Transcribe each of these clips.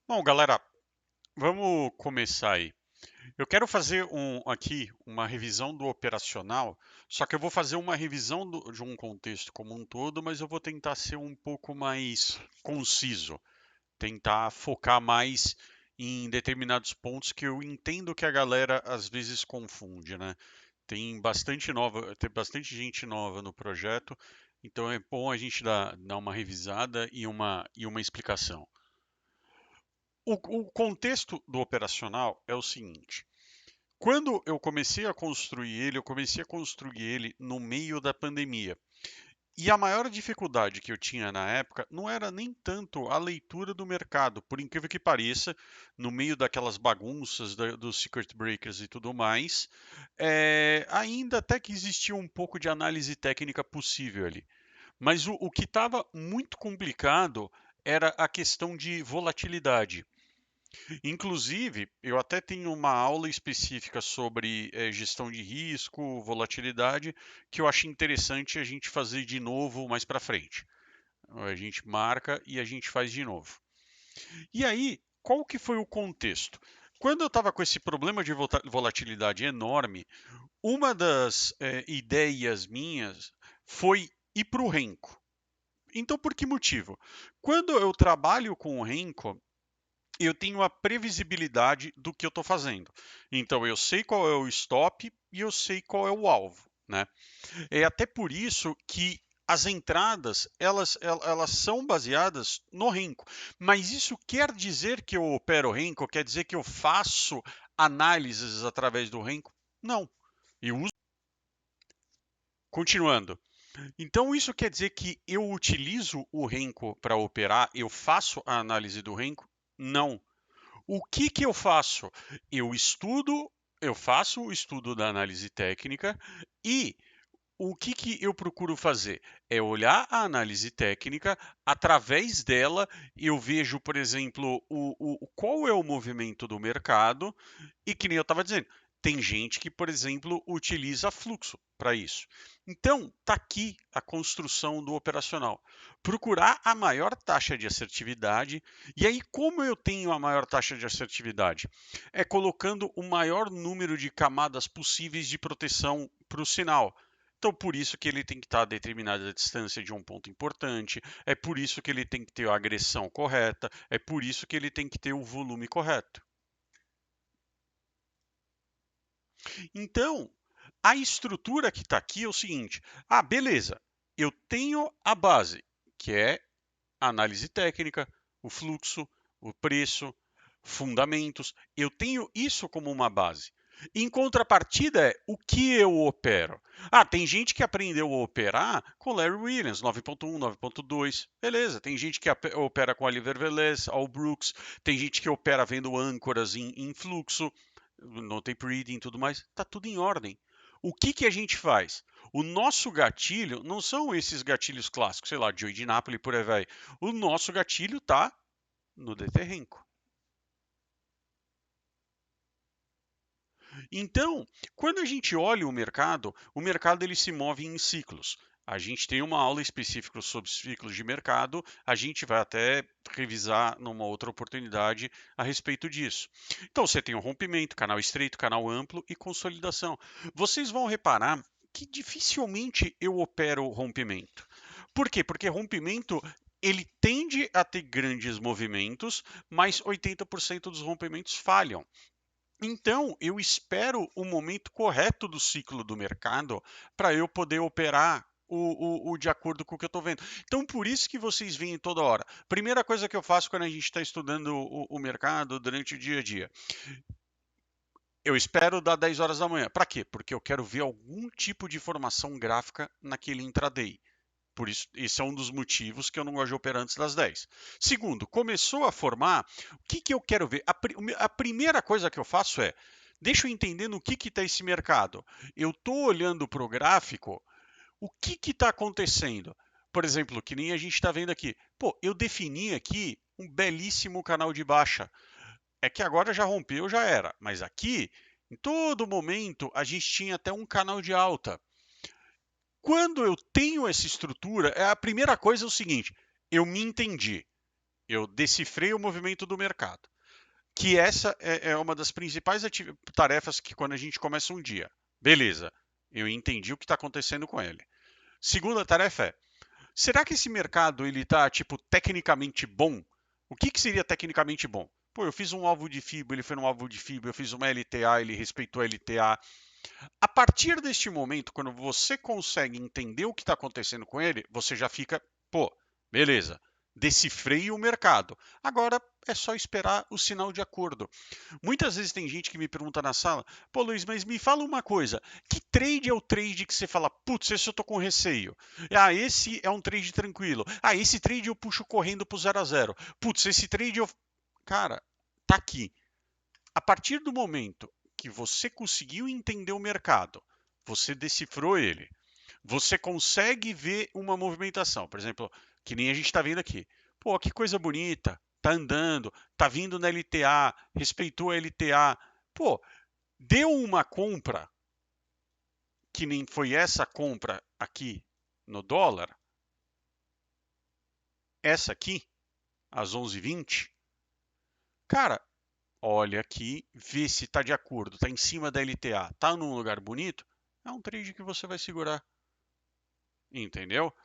Bom, galera, vamos começar aí. Eu quero fazer aqui uma revisão do operacional, só que eu vou fazer uma revisão de um contexto como um todo, mas eu vou tentar ser um pouco mais conciso, tentar focar mais em determinados pontos que eu entendo que a galera às vezes confunde, né? Tem bastante gente nova no projeto, então é bom a gente dar uma revisada e uma explicação. O contexto do operacional é o seguinte: quando eu comecei a construir ele, eu comecei a construir ele no meio da pandemia. E a maior dificuldade que eu tinha na época não era nem tanto a leitura do mercado, por incrível que pareça, no meio daquelas bagunças dos circuit breakers e tudo mais, ainda até que existia um pouco de análise técnica possível ali. Mas o que estava muito complicado era a questão de volatilidade. Inclusive, eu até tenho uma aula específica sobre gestão de risco, volatilidade, que eu acho interessante a gente fazer de novo mais para frente. A gente marca e a gente faz de novo. E aí, qual que foi o contexto? Quando eu estava com esse problema de volatilidade enorme, uma das ideias minhas foi ir para o Renko. Então, por que motivo? Quando eu trabalho com o Renko, eu tenho a previsibilidade do que eu estou fazendo. Então eu sei qual é o stop e eu sei qual é o alvo, né? É até por isso que as entradas elas são baseadas no Renko. Mas isso quer dizer que eu opero Renko? Quer dizer que eu faço análises através do Renko? Não. Eu uso. Continuando. Então isso quer dizer que eu utilizo o Renko para operar? Eu faço a análise do Renko? Não. O que que eu faço? Eu estudo, eu faço o estudo da análise técnica e o que que eu procuro fazer? É olhar a análise técnica, através dela eu vejo, por exemplo, qual é o movimento do mercado e que nem eu estava dizendo, tem gente que, por exemplo, utiliza fluxo para isso. Então, está aqui a construção do operacional. Procurar a maior taxa de assertividade. E aí, como eu tenho a maior taxa de assertividade? É colocando o maior número de camadas possíveis de proteção para o sinal. Então, por isso que ele tem que estar a determinada distância de um ponto importante, é por isso que ele tem que ter a agressão correta, é por isso que ele tem que ter o volume correto. Então, a estrutura que está aqui é o seguinte: ah, beleza, eu tenho a base, que é a análise técnica, o fluxo, o preço, fundamentos. Eu tenho isso como uma base. Em contrapartida, é o que eu opero. Ah, tem gente que aprendeu a operar com Larry Williams, 9.1, 9.2. Beleza. Tem gente que opera com Oliver Velez, Al Brooks. Tem gente que opera vendo âncoras em fluxo, no tape reading e tudo mais. Está tudo em ordem. O que, que a gente faz? O nosso gatilho não são esses gatilhos clássicos, sei lá, Joey de Napoli por aí vai. O nosso gatilho está no DT-Renko. Então, quando a gente olha o mercado ele se move em ciclos. A gente tem uma aula específica sobre ciclos de mercado, a gente vai até revisar numa outra oportunidade a respeito disso. Então, você tem o rompimento, canal estreito, canal amplo e consolidação. Vocês vão reparar que dificilmente eu opero rompimento. Por quê? Porque rompimento ele tende a ter grandes movimentos, mas 80% dos rompimentos falham. Então, eu espero o momento correto do ciclo do mercado para eu poder operar o de acordo com o que eu estou vendo. Então, por isso que vocês veem toda hora. Primeira coisa que eu faço quando a gente está estudando o mercado durante o dia a dia. Eu espero dar 10 horas da manhã. Para quê? Porque eu quero ver algum tipo de formação gráfica naquele intraday. Por isso, esse é um dos motivos que eu não gosto de operar antes das 10. Segundo, começou a formar, o que, que eu quero ver? A primeira coisa que eu faço é, deixa eu entender no que está esse mercado. Eu estou olhando para o gráfico, o que está acontecendo? Por exemplo, que nem a gente está vendo aqui. Pô, eu defini aqui um belíssimo canal de baixa. É que agora já rompeu, já era. Mas aqui, em todo momento, a gente tinha até um canal de alta. Quando eu tenho essa estrutura, a primeira coisa é o seguinte: eu me entendi. Eu decifrei o movimento do mercado. Que essa é uma das principais tarefas que quando a gente começa um dia. Beleza, eu entendi o que está acontecendo com ele. Segunda tarefa é, será que esse mercado ele está tipo tecnicamente bom? O que, que seria tecnicamente bom? Pô, eu fiz um alvo de FIBO, ele foi no alvo de FIBO, eu fiz uma LTA, ele respeitou a LTA. A partir deste momento, quando você consegue entender o que está acontecendo com ele, você já fica, pô, beleza, decifrei o mercado. Agora é só esperar o sinal de acordo. Muitas vezes tem gente que me pergunta na sala, pô Luiz, mas me fala uma coisa, que trade é o trade que você fala, putz, esse eu tô com receio. Ah, esse é um trade tranquilo. Ah, esse trade eu puxo correndo pro 0 a 0. Putz, esse trade eu... Cara, tá aqui. A partir do momento que você conseguiu entender o mercado, você decifrou ele, você consegue ver uma movimentação, por exemplo, que nem a gente está vendo aqui. Pô, que coisa bonita, tá andando, tá vindo na LTA, respeitou a LTA. Pô, deu uma compra, que nem foi essa compra aqui no dólar, essa aqui, às 11h20. Cara, olha aqui, vê se está de acordo, está em cima da LTA, está num lugar bonito, é um trade que você vai segurar. Entendeu?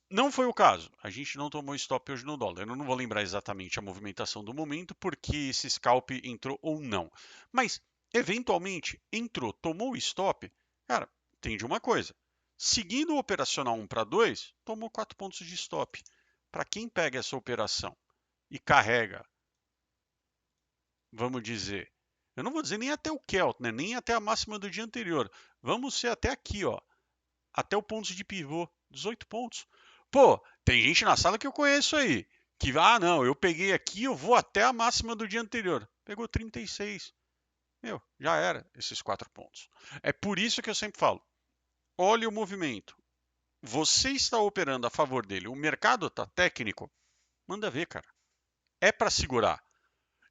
Não foi o caso. A gente não tomou stop hoje no dólar. Eu não vou lembrar exatamente a movimentação do momento, porque esse scalp entrou ou não. Mas, eventualmente, entrou, tomou o stop, cara, entende uma coisa. Seguindo o operacional 1 para 2, tomou 4 pontos de stop. Para quem pega essa operação e carrega, vamos dizer, eu não vou dizer nem até o Kelt, né? Nem até a máxima do dia anterior. Vamos ser até aqui, ó, até o ponto de pivô, 18 pontos. Pô, tem gente na sala que eu conheço aí, que, não, eu peguei aqui, eu vou até a máxima do dia anterior. Pegou 36. Meu, já era esses 4 pontos. É por isso que eu sempre falo, olhe o movimento. Você está operando a favor dele, o mercado está técnico, manda ver, cara. É para segurar.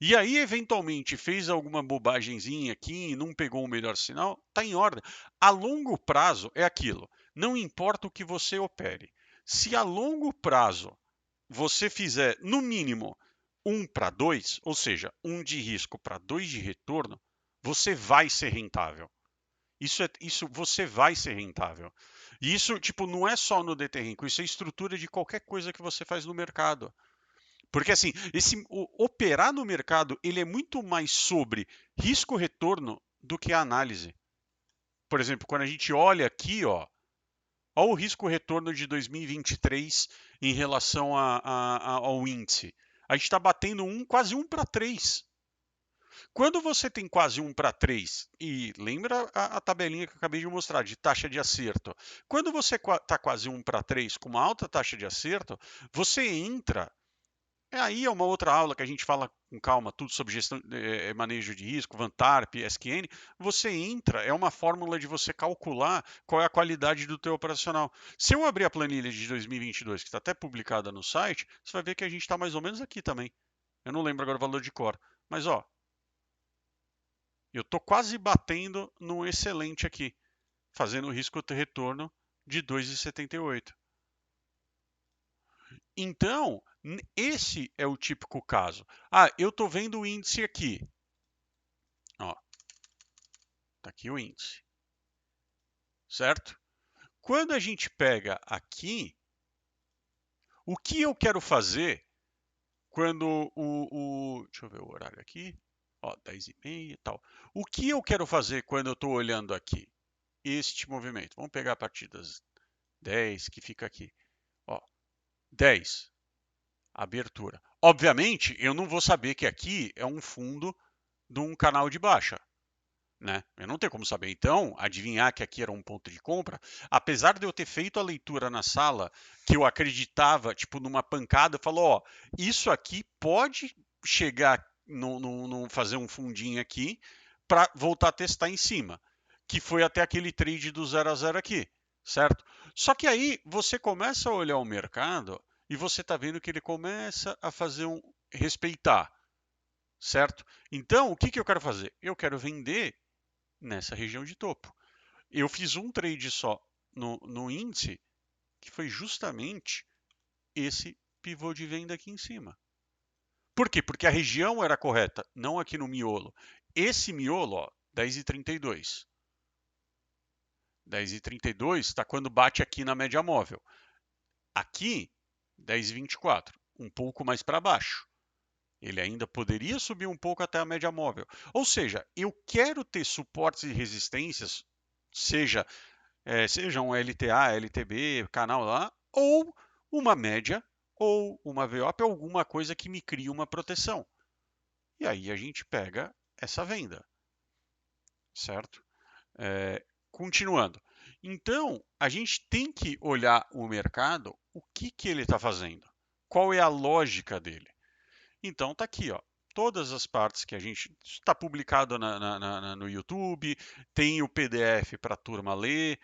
E aí, eventualmente, fez alguma bobagemzinha aqui e não pegou o melhor sinal, está em ordem. A longo prazo é aquilo. Não importa o que você opere. Se a longo prazo você fizer, no mínimo, 1 para 2, ou seja, 1 de risco para 2 de retorno, você vai ser rentável. Isso você vai ser rentável. E isso, tipo, não é só no DT Renko, isso é estrutura de qualquer coisa que você faz no mercado. Porque assim, operar no mercado, ele é muito mais sobre risco-retorno do que a análise. Por exemplo, quando a gente olha aqui, ó o risco-retorno de 2023 em relação ao índice. A gente está batendo quase 1 para 3. Quando você tem quase 1 para 3, e lembra a tabelinha que eu acabei de mostrar de taxa de acerto, quando você está quase 1 para 3 com uma alta taxa de acerto, você entra. Aí é uma outra aula que a gente fala com calma, tudo sobre gestão, manejo de risco, Vantarp, SQN. Você entra, é uma fórmula de você calcular qual é a qualidade do teu operacional. Se eu abrir a planilha de 2022, que está até publicada no site, você vai ver que a gente está mais ou menos aqui também. Eu não lembro agora o valor de cor, mas ó, eu estou quase batendo no excelente aqui, fazendo o risco-retorno de 2,78. Então, esse é o típico caso. Eu estou vendo o índice aqui. Ó, tá aqui o índice. Certo? Quando a gente pega aqui, o que eu quero fazer quando deixa eu ver o horário aqui. Ó, 10h30 e tal. O que eu quero fazer quando eu estou olhando aqui? Este movimento. Vamos pegar a partir das 10 que fica aqui. Ó, 10. Abertura. Obviamente, eu não vou saber que aqui é um fundo de um canal de baixa. Né? Eu não tenho como saber. Então, adivinhar que aqui era um ponto de compra, apesar de eu ter feito a leitura na sala, que eu acreditava, tipo, numa pancada, falou, ó, isso aqui pode chegar no fazer um fundinho aqui para voltar a testar em cima, que foi até aquele trade do 0 a 0 aqui, certo? Só que aí você começa a olhar o mercado e você está vendo que ele começa a fazer respeitar, certo? Então, o que eu quero fazer? Eu quero vender nessa região de topo. Eu fiz um trade só no índice, que foi justamente esse pivô de venda aqui em cima. Por quê? Porque a região era correta, não aqui no miolo. Esse miolo, ó, 10,32. 10,32 está quando bate aqui na média móvel. Aqui, 10,24, um pouco mais para baixo. Ele ainda poderia subir um pouco até a média móvel. Ou seja, eu quero ter suportes e resistências, seja um LTA, LTB, canal lá, ou uma média, ou uma VWAP, alguma coisa que me crie uma proteção. E aí a gente pega essa venda, certo? Continuando. Então, a gente tem que olhar o mercado, o que ele está fazendo, qual é a lógica dele. Então, está aqui, ó, todas as partes que a gente está publicado no YouTube, tem o PDF para a turma ler,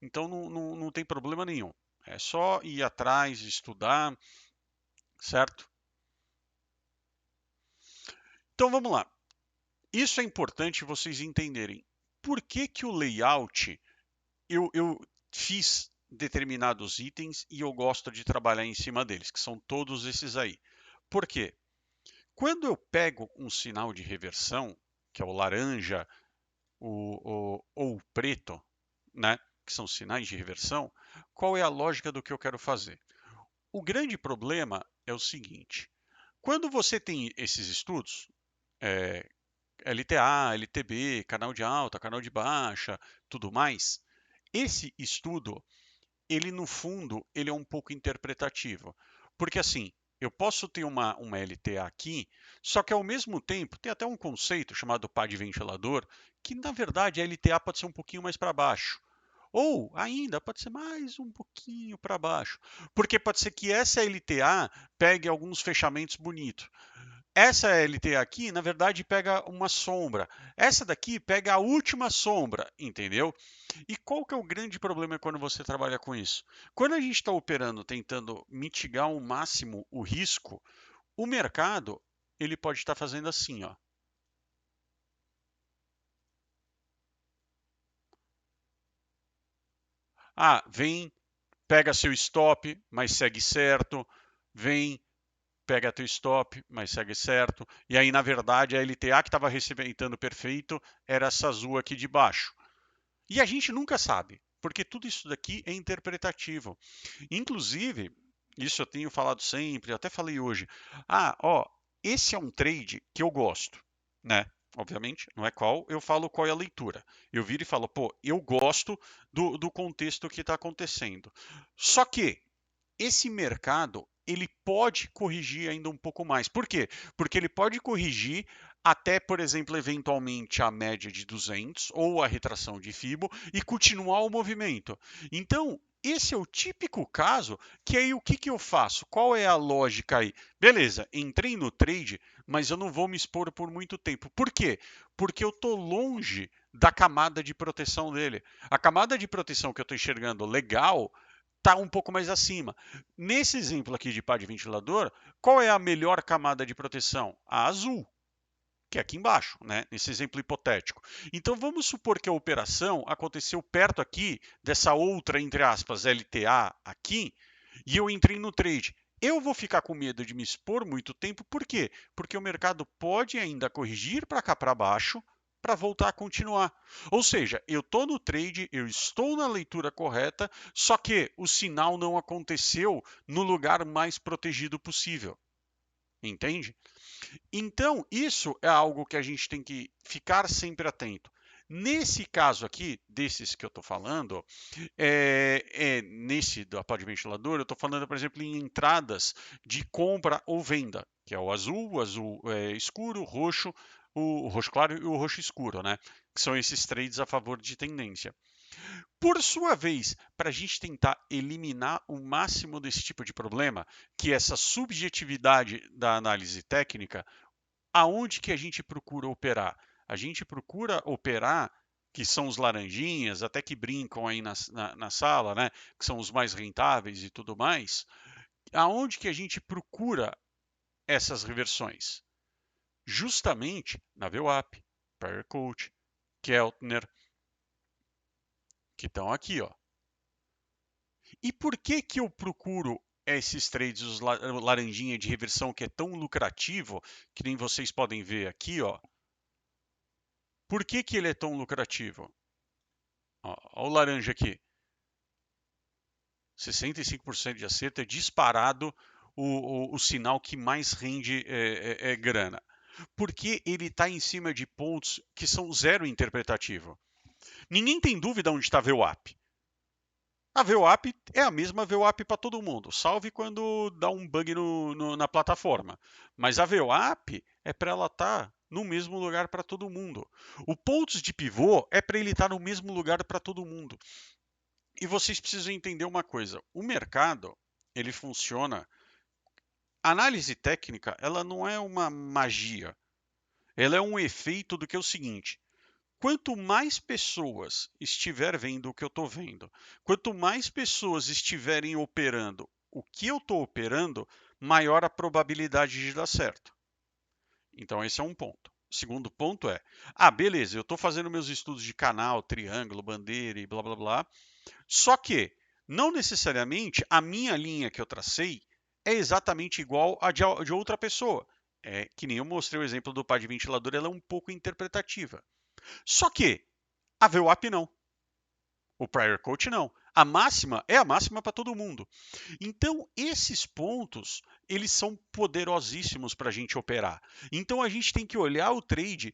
então não tem problema nenhum. É só ir atrás, estudar, certo? Então vamos lá. Isso é importante vocês entenderem. Por que, que o layout eu fiz determinados itens e eu gosto de trabalhar em cima deles, que são todos esses aí. Por quê? Quando eu pego um sinal de reversão, que é o laranja ou o preto, né, que são sinais de reversão, qual é a lógica do que eu quero fazer? O grande problema é o seguinte: quando você tem esses estudos, LTA, LTB, canal de alta, canal de baixa, tudo mais, esse estudo ele no fundo ele é um pouco interpretativo, porque assim eu posso ter uma LTA aqui, só que ao mesmo tempo tem até um conceito chamado pá de ventilador, que na verdade a LTA pode ser um pouquinho mais para baixo. Ou ainda pode ser mais um pouquinho para baixo, porque pode ser que essa LTA pegue alguns fechamentos bonitos. Essa LT aqui, na verdade, pega uma sombra. Essa daqui pega a última sombra, entendeu? E qual que é o grande problema quando você trabalha com isso? Quando a gente está operando, tentando mitigar ao máximo o risco, o mercado ele pode estar fazendo assim, ó. Ah, vem, pega seu stop, mas segue certo. Vem, pega teu stop, mas segue certo. E aí, na verdade, a LTA que estava recebendo perfeito era essa azul aqui de baixo. E a gente nunca sabe, porque tudo isso daqui é interpretativo. Inclusive, isso eu tenho falado sempre, até falei hoje. Ah, ó, esse é um trade que eu gosto, né? Obviamente, não é qual, eu falo qual é a leitura. Eu viro e falo, pô, eu gosto do contexto que está acontecendo. Só que esse mercado ele pode corrigir ainda um pouco mais. Por quê? Porque ele pode corrigir até, por exemplo, eventualmente a média de 200 ou a retração de Fibo e continuar o movimento. Então, esse é o típico caso que aí o que, que eu faço? Qual é a lógica aí? Beleza, entrei no trade, mas eu não vou me expor por muito tempo. Por quê? Porque eu estou longe da camada de proteção dele. A camada de proteção que eu estou enxergando legal está um pouco mais acima. Nesse exemplo aqui de pá de ventilador, qual é a melhor camada de proteção? A azul, que é aqui embaixo, né? Nesse exemplo hipotético. Então vamos supor que a operação aconteceu perto aqui dessa outra, entre aspas, LTA aqui, e eu entrei no trade. Eu vou ficar com medo de me expor muito tempo, por quê? Porque o mercado pode ainda corrigir para cá para baixo para voltar a continuar. Ou seja, eu estou no trade, eu estou na leitura correta, só que o sinal não aconteceu no lugar mais protegido possível. Entende? Então, isso é algo que a gente tem que ficar sempre atento. Nesse caso aqui, desses que eu estou falando, nesse do pá de ventilador, eu estou falando, por exemplo, em entradas de compra ou venda, que é o azul escuro, o roxo claro e o roxo escuro, né? Que são esses trades a favor de tendência. Por sua vez, para a gente tentar eliminar o máximo desse tipo de problema, que é essa subjetividade da análise técnica, aonde que a gente procura operar? A gente procura operar, que são os laranjinhas, até que brincam aí na sala, né? Que são os mais rentáveis e tudo mais. Aonde que a gente procura essas reversões? Justamente na VWAP, Pair Coach, Keltner, que estão aqui, ó. E por que que eu procuro esses trades, os laranjinha de reversão que é tão lucrativo, que nem vocês podem ver aqui, ó. Por que que ele é tão lucrativo? Ó o laranja aqui. 65% de acerto é disparado o sinal que mais rende grana. Porque ele está em cima de pontos que são zero interpretativo. Ninguém tem dúvida onde está a VWAP. A VWAP é a mesma VWAP para todo mundo, salve quando dá um bug na plataforma. Mas a VWAP é para ela estar no mesmo lugar para todo mundo. O pontos de pivô é para ele estar no mesmo lugar para todo mundo. E vocês precisam entender uma coisa: o mercado ele funciona. A análise técnica ela não é uma magia, ela é um efeito do que é o seguinte: quanto mais pessoas estiver vendo o que eu estou vendo, quanto mais pessoas estiverem operando o que eu estou operando, maior a probabilidade de dar certo. Então, esse é um ponto. O segundo ponto é: beleza, eu estou fazendo meus estudos de canal, triângulo, bandeira e blá blá blá. Só que, não necessariamente, a minha linha que eu tracei é exatamente igual à de outra pessoa. É que nem eu mostrei o exemplo do par de ventilador, ela é um pouco interpretativa. Só que a VWAP não. O prior coach não. A máxima é a máxima para todo mundo. Então, esses pontos, eles são poderosíssimos para a gente operar. Então, a gente tem que olhar o trade,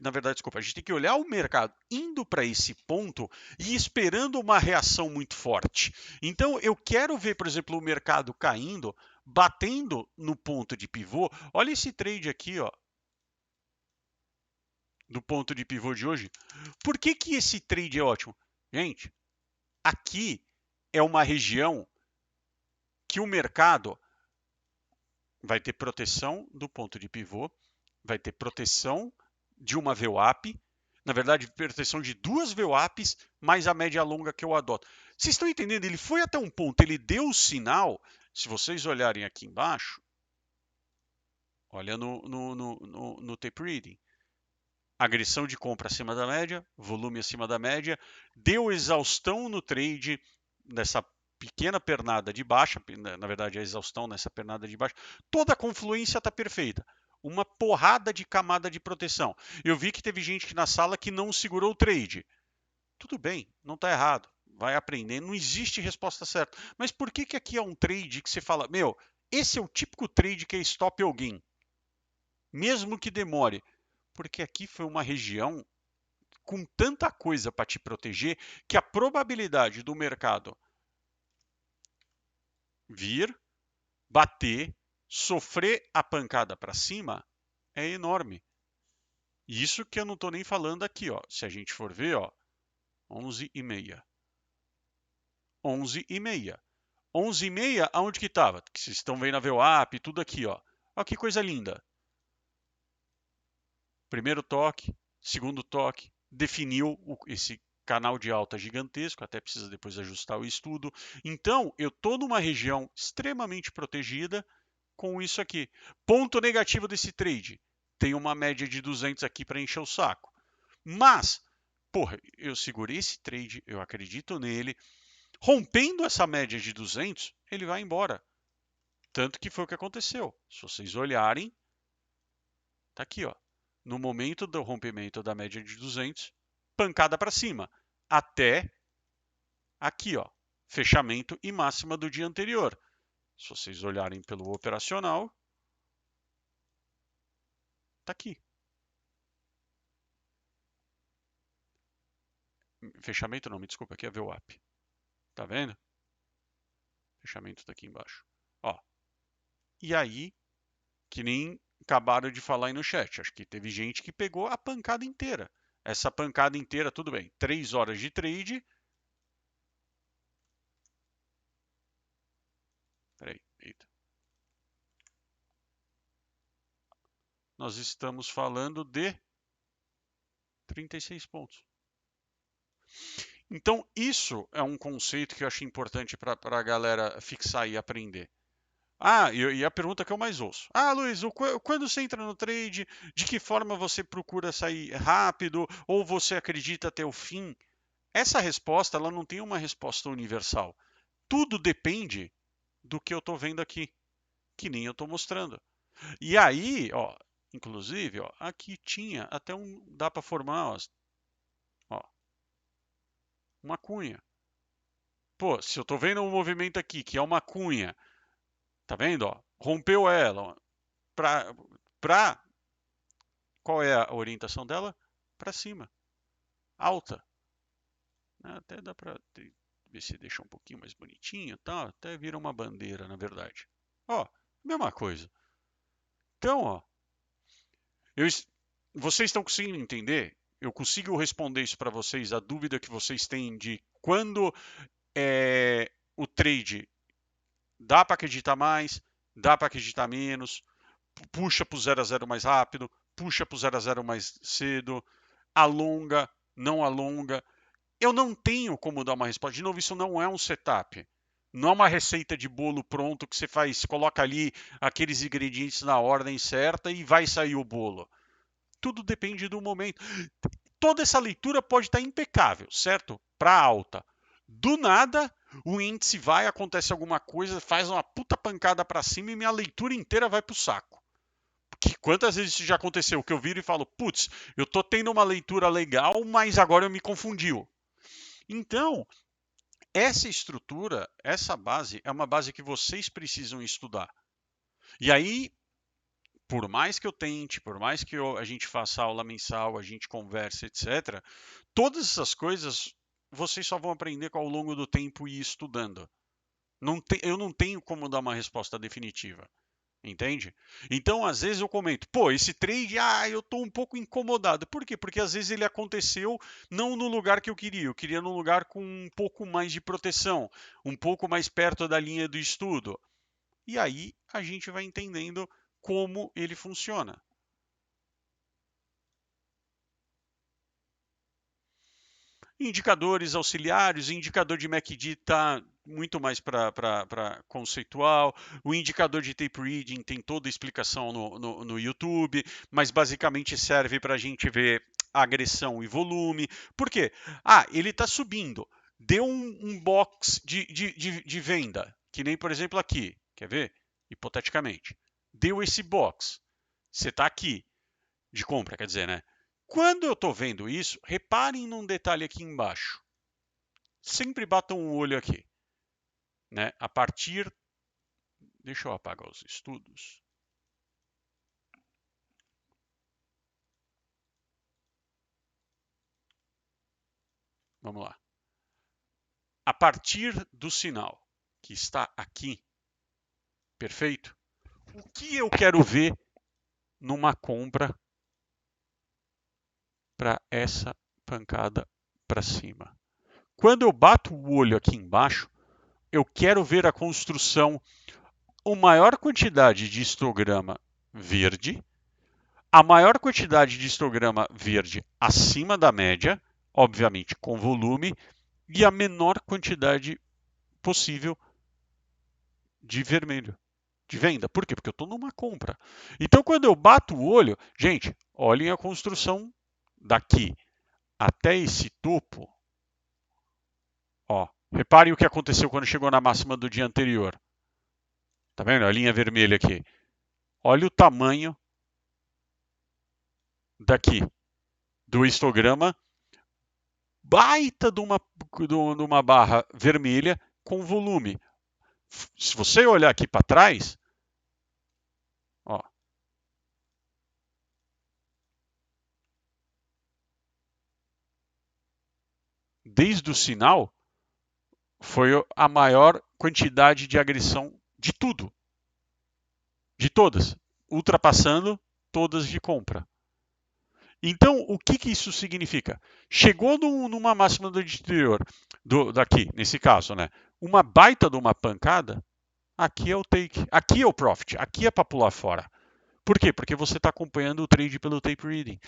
na verdade, desculpa, a gente tem que olhar o mercado indo para esse ponto e esperando uma reação muito forte. Então, eu quero ver, por exemplo, o mercado caindo, batendo no ponto de pivô. Olha esse trade aqui, ó, do ponto de pivô de hoje. Por que que esse trade é ótimo? Gente, aqui é uma região que o mercado vai ter proteção do ponto de pivô, vai ter proteção de uma VWAP, na verdade, proteção de duas VWAPs, mais a média longa que eu adoto. Vocês estão entendendo? Ele foi até um ponto, ele deu o sinal, se vocês olharem aqui embaixo, olha no tape reading, agressão de compra acima da média, volume acima da média, deu exaustão no trade nessa pequena pernada de baixa, na verdade a exaustão nessa pernada de baixa, toda a confluência está perfeita. Uma porrada de camada de proteção. Eu vi que teve gente que na sala que não segurou o trade. Tudo bem, não está errado. Vai aprender, não existe resposta certa. Mas por que que aqui é um trade que você fala, meu, esse é o típico trade que é stop alguém, mesmo que demore? Porque aqui foi uma região com tanta coisa para te proteger que a probabilidade do mercado vir, bater, sofrer a pancada para cima é enorme. Isso que eu não estou nem falando aqui, ó. Se a gente for ver, ó, 11h30. 11h30. 11h30, aonde que estava? Que vocês estão vendo a VWAP, tudo aqui, ó. Olha que coisa linda. Primeiro toque, segundo toque, definiu esse canal de alta gigantesco, até precisa depois ajustar o estudo. Então, eu estou numa região extremamente protegida com isso aqui. Ponto negativo desse trade, tem uma média de 200 aqui para encher o saco. Mas, porra, eu segurei esse trade, eu acredito nele. Rompendo essa média de 200, ele vai embora. Tanto que foi o que aconteceu. Se vocês olharem, tá aqui, ó. No momento do rompimento da média de 200, pancada para cima, até aqui, ó, fechamento e máxima do dia anterior. Se vocês olharem pelo operacional, tá aqui. Fechamento não, me desculpa, aqui é VWAP. Tá vendo? Fechamento tá aqui embaixo. Ó. E aí, que nem acabaram de falar aí no chat, acho que teve gente que pegou a pancada inteira. Essa pancada inteira, tudo bem, 3 horas de trade. Peraí, eita. Nós estamos falando de 36 pontos. Então, isso é um conceito que eu acho importante para a galera fixar e aprender. E a pergunta que eu mais ouço. Luiz, quando você entra no trade, de que forma você procura sair rápido ou você acredita até o fim? Essa resposta ela não tem uma resposta universal. Tudo depende do que eu estou vendo aqui, que nem eu estou mostrando. E aí, ó, inclusive, ó, aqui tinha até dá para formar, ó, uma cunha. Pô, se eu estou vendo um movimento aqui que é uma cunha, tá vendo, ó, rompeu ela, ó, pra qual é a orientação dela? Para cima, alta. Até dá para ver se deixa um pouquinho mais bonitinho, tá? Até vira uma bandeira, na verdade. Ó, mesma coisa. Então, ó, eu, vocês estão conseguindo entender? Eu consigo responder isso para vocês, a dúvida que vocês têm de quando o trade dá para acreditar mais, dá para acreditar menos, puxa para o 0 a 0 mais rápido, puxa para o 0 a 0 mais cedo, alonga, não alonga. Eu não tenho como dar uma resposta. De novo, isso não é um setup. Não é uma receita de bolo pronto que você faz, coloca ali aqueles ingredientes na ordem certa e vai sair o bolo. Tudo depende do momento. Toda essa leitura pode estar impecável, certo? Para alta. Do nada, o índice vai, acontece alguma coisa, faz uma puta pancada para cima e minha leitura inteira vai pro saco. Que quantas vezes isso já aconteceu? Que eu viro e falo, putz, eu tô tendo uma leitura legal, mas agora eu me confundiu. Então, essa estrutura, essa base, é uma base que vocês precisam estudar. E aí, por mais que eu tente, por mais que a gente faça aula mensal, a gente converse, etc., todas essas coisas vocês só vão aprender ao longo do tempo e estudando. Eu não tenho como dar uma resposta definitiva. Entende? Então, às vezes eu comento, pô, esse trade, eu tô um pouco incomodado. Por quê? Porque às vezes ele aconteceu não no lugar que eu queria. Eu queria num lugar com um pouco mais de proteção, um pouco mais perto da linha do estudo. E aí a gente vai entendendo como ele funciona. Indicadores auxiliares, o indicador de MACD está muito mais para conceitual. O indicador de tape reading tem toda a explicação no YouTube, mas basicamente serve para a gente ver agressão e volume. Por quê? Ele está subindo. Deu um box de venda, que nem, por exemplo, aqui. Quer ver? Hipoteticamente. Deu esse box. Você está aqui de compra, quer dizer, né? Quando eu estou vendo isso, reparem num detalhe aqui embaixo. Sempre batam um olho aqui. Né? A partir. Deixa eu apagar os estudos. Vamos lá. A partir do sinal que está aqui, perfeito? O que eu quero ver numa compra para essa pancada para cima? Quando eu bato o olho aqui embaixo, eu quero ver a construção, a maior quantidade de histograma verde, a maior quantidade de histograma verde acima da média, obviamente com volume, e a menor quantidade possível de vermelho, de venda. Por quê? Porque eu estou numa compra. Então, quando eu bato o olho, gente, olhem a construção daqui até esse topo. Ó, reparem o que aconteceu quando chegou na máxima do dia anterior. Tá vendo a linha vermelha aqui? Olha o tamanho daqui do histograma, baita de uma barra vermelha com volume. Se você olhar aqui para trás, ó, desde o sinal, foi a maior quantidade de agressão de tudo, de todas, ultrapassando todas de compra. Então, o que isso significa? Chegou numa máxima do anterior, daqui, nesse caso, né? Uma baita de uma pancada, aqui é o take, aqui é o profit, aqui é para pular fora. Por quê? Porque você está acompanhando o trade pelo tape reading.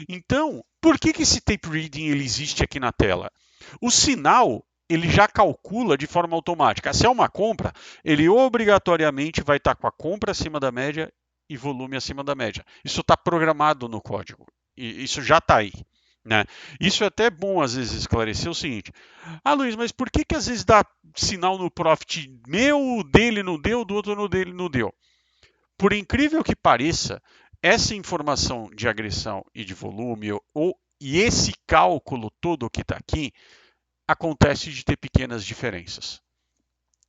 Então, por que esse tape reading ele existe aqui na tela? O sinal ele já calcula de forma automática. Se é uma compra, ele obrigatoriamente vai estar com a compra acima da média e volume acima da média. Isso está programado no código. E isso já está aí. né? Isso é até bom às vezes esclarecer o seguinte: ah, Luiz, mas por que às vezes dá sinal no profit meu, dele não deu, do outro no dele não deu? Por incrível que pareça, essa informação de agressão e de volume, e esse cálculo todo que está aqui, acontece de ter pequenas diferenças.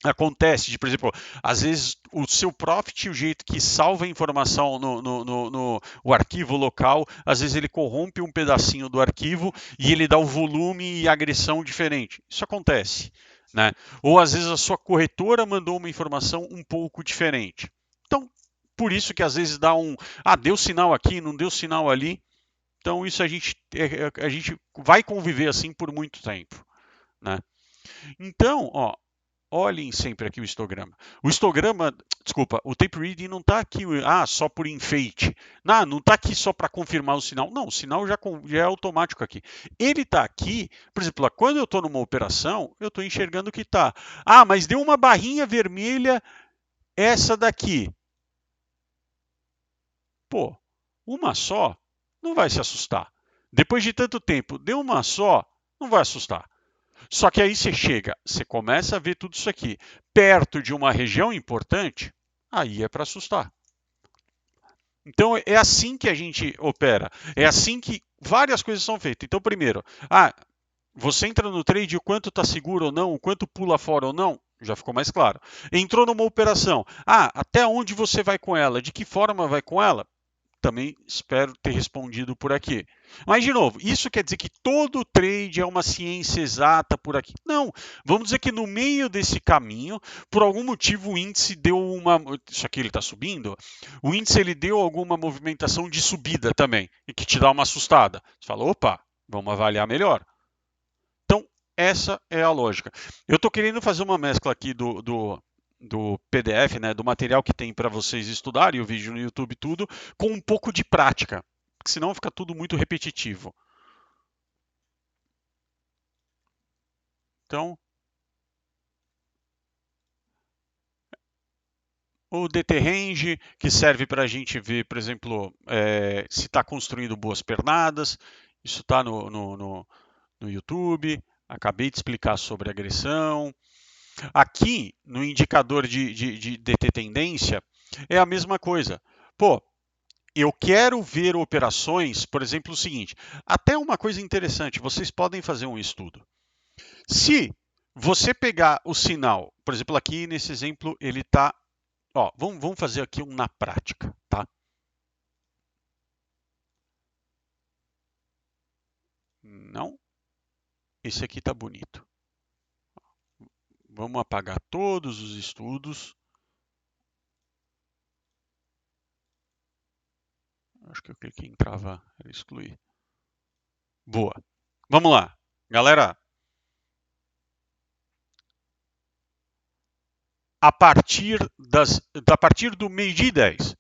Acontece de, por exemplo, às vezes o seu profit, o jeito que salva a informação no o arquivo local, às vezes ele corrompe um pedacinho do arquivo e ele dá o volume e agressão diferente. Isso acontece, né? Ou às vezes a sua corretora mandou uma informação um pouco diferente. Então, por isso que às vezes dá deu sinal aqui, não deu sinal ali. Então, isso a gente vai conviver assim por muito tempo, né? Então, ó, olhem sempre aqui o histograma. O histograma, desculpa, o tape reading não está aqui só por enfeite. Não está aqui só para confirmar o sinal. Não, o sinal já é automático aqui. Ele está aqui, por exemplo, quando eu estou numa operação, eu estou enxergando que está. Ah, mas deu uma barrinha vermelha essa daqui. Pô, uma só não vai se assustar. Depois de tanto tempo, deu uma só, não vai assustar. Só que aí você chega, você começa a ver tudo isso aqui perto de uma região importante, aí é para assustar. Então é assim que a gente opera, é assim que várias coisas são feitas. Então, primeiro, você entra no trade, o quanto está seguro ou não, o quanto pula fora ou não, já ficou mais claro. Entrou numa operação, até onde você vai com ela, de que forma vai com ela, também espero ter respondido por aqui. Mas, de novo, isso quer dizer que todo trade é uma ciência exata por aqui? Não. Vamos dizer que no meio desse caminho, por algum motivo, o índice deu uma. Isso aqui ele está subindo. O índice ele deu alguma movimentação de subida também, e que te dá uma assustada. Você fala, opa, vamos avaliar melhor. Então, essa é a lógica. Eu estou querendo fazer uma mescla aqui do PDF, né, do material que tem para vocês estudarem, o vídeo no YouTube tudo, com um pouco de prática, porque senão fica tudo muito repetitivo. Então, o DT Range, que serve para a gente ver, por exemplo, se está construindo boas pernadas, isso está no YouTube. Acabei de explicar sobre agressão. Aqui, no indicador de DT tendência, é a mesma coisa. Pô, eu quero ver operações, por exemplo, o seguinte, até uma coisa interessante, vocês podem fazer um estudo. Se você pegar o sinal, por exemplo, aqui nesse exemplo, ele está. Vamos fazer aqui um na prática, tá? Não, esse aqui está bonito. Vamos apagar todos os estudos. Acho que eu cliquei em travar, excluir. Boa. Vamos lá. Galera, a partir do meio-dia e 10,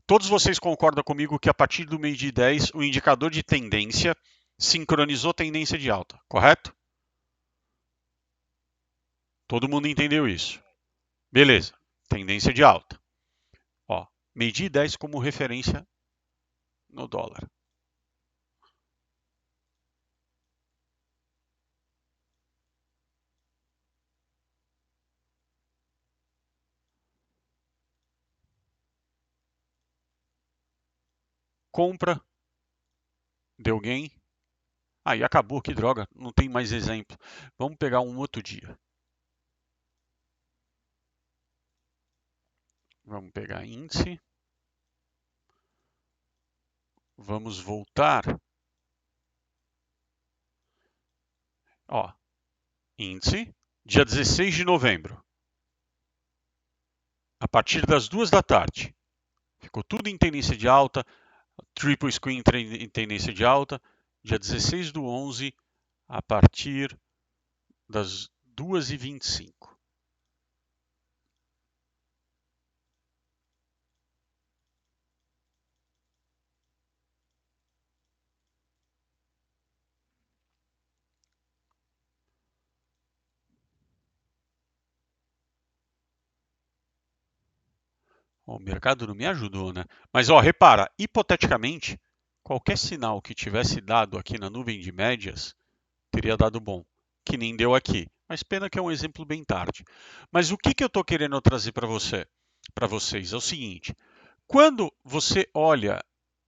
todos vocês concordam comigo que a partir do meio-dia e 10 o indicador de tendência sincronizou tendência de alta, correto? Todo mundo entendeu isso. Beleza, tendência de alta. Ó, meio-dia e 10 como referência no dólar. Compra de alguém. Aí acabou, que droga, não tem mais exemplo. Vamos pegar um outro dia. Vamos pegar índice. Vamos voltar. Ó, índice, dia 16 de novembro. A partir das 2 da tarde. Ficou tudo em tendência de alta. Triple Screen em tendência de alta. Dia 16 do 11, a partir das 2h25. O mercado não me ajudou, né? Mas, ó, repara, hipoteticamente, qualquer sinal que tivesse dado aqui na nuvem de médias teria dado bom, que nem deu aqui. Mas pena que é um exemplo bem tarde. Mas o que eu estou querendo trazer para vocês é o seguinte: quando você olha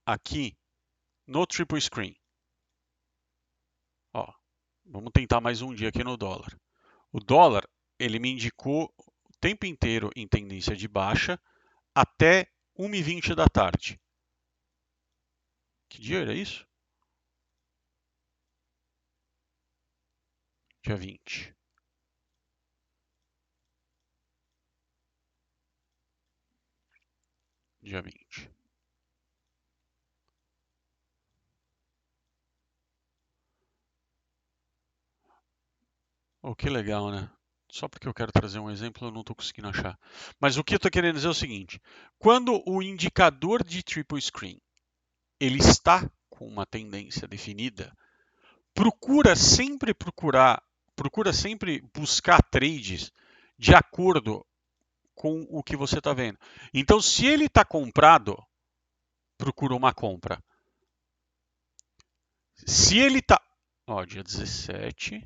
aqui no triple screen, ó, vamos tentar mais um dia aqui no dólar. O dólar, ele me indicou o tempo inteiro em tendência de baixa até 1h20 da tarde. Que dia era isso? Dia 20. Dia 20. Oh, que legal, né? Só porque eu quero trazer um exemplo, eu não estou conseguindo achar. Mas o que eu estou querendo dizer é o seguinte: quando o indicador de triple screen ele está com uma tendência definida, procura sempre buscar trades de acordo com o que você está vendo. Então, se ele está comprado, procura uma compra. Se ele está, ó, dia 17,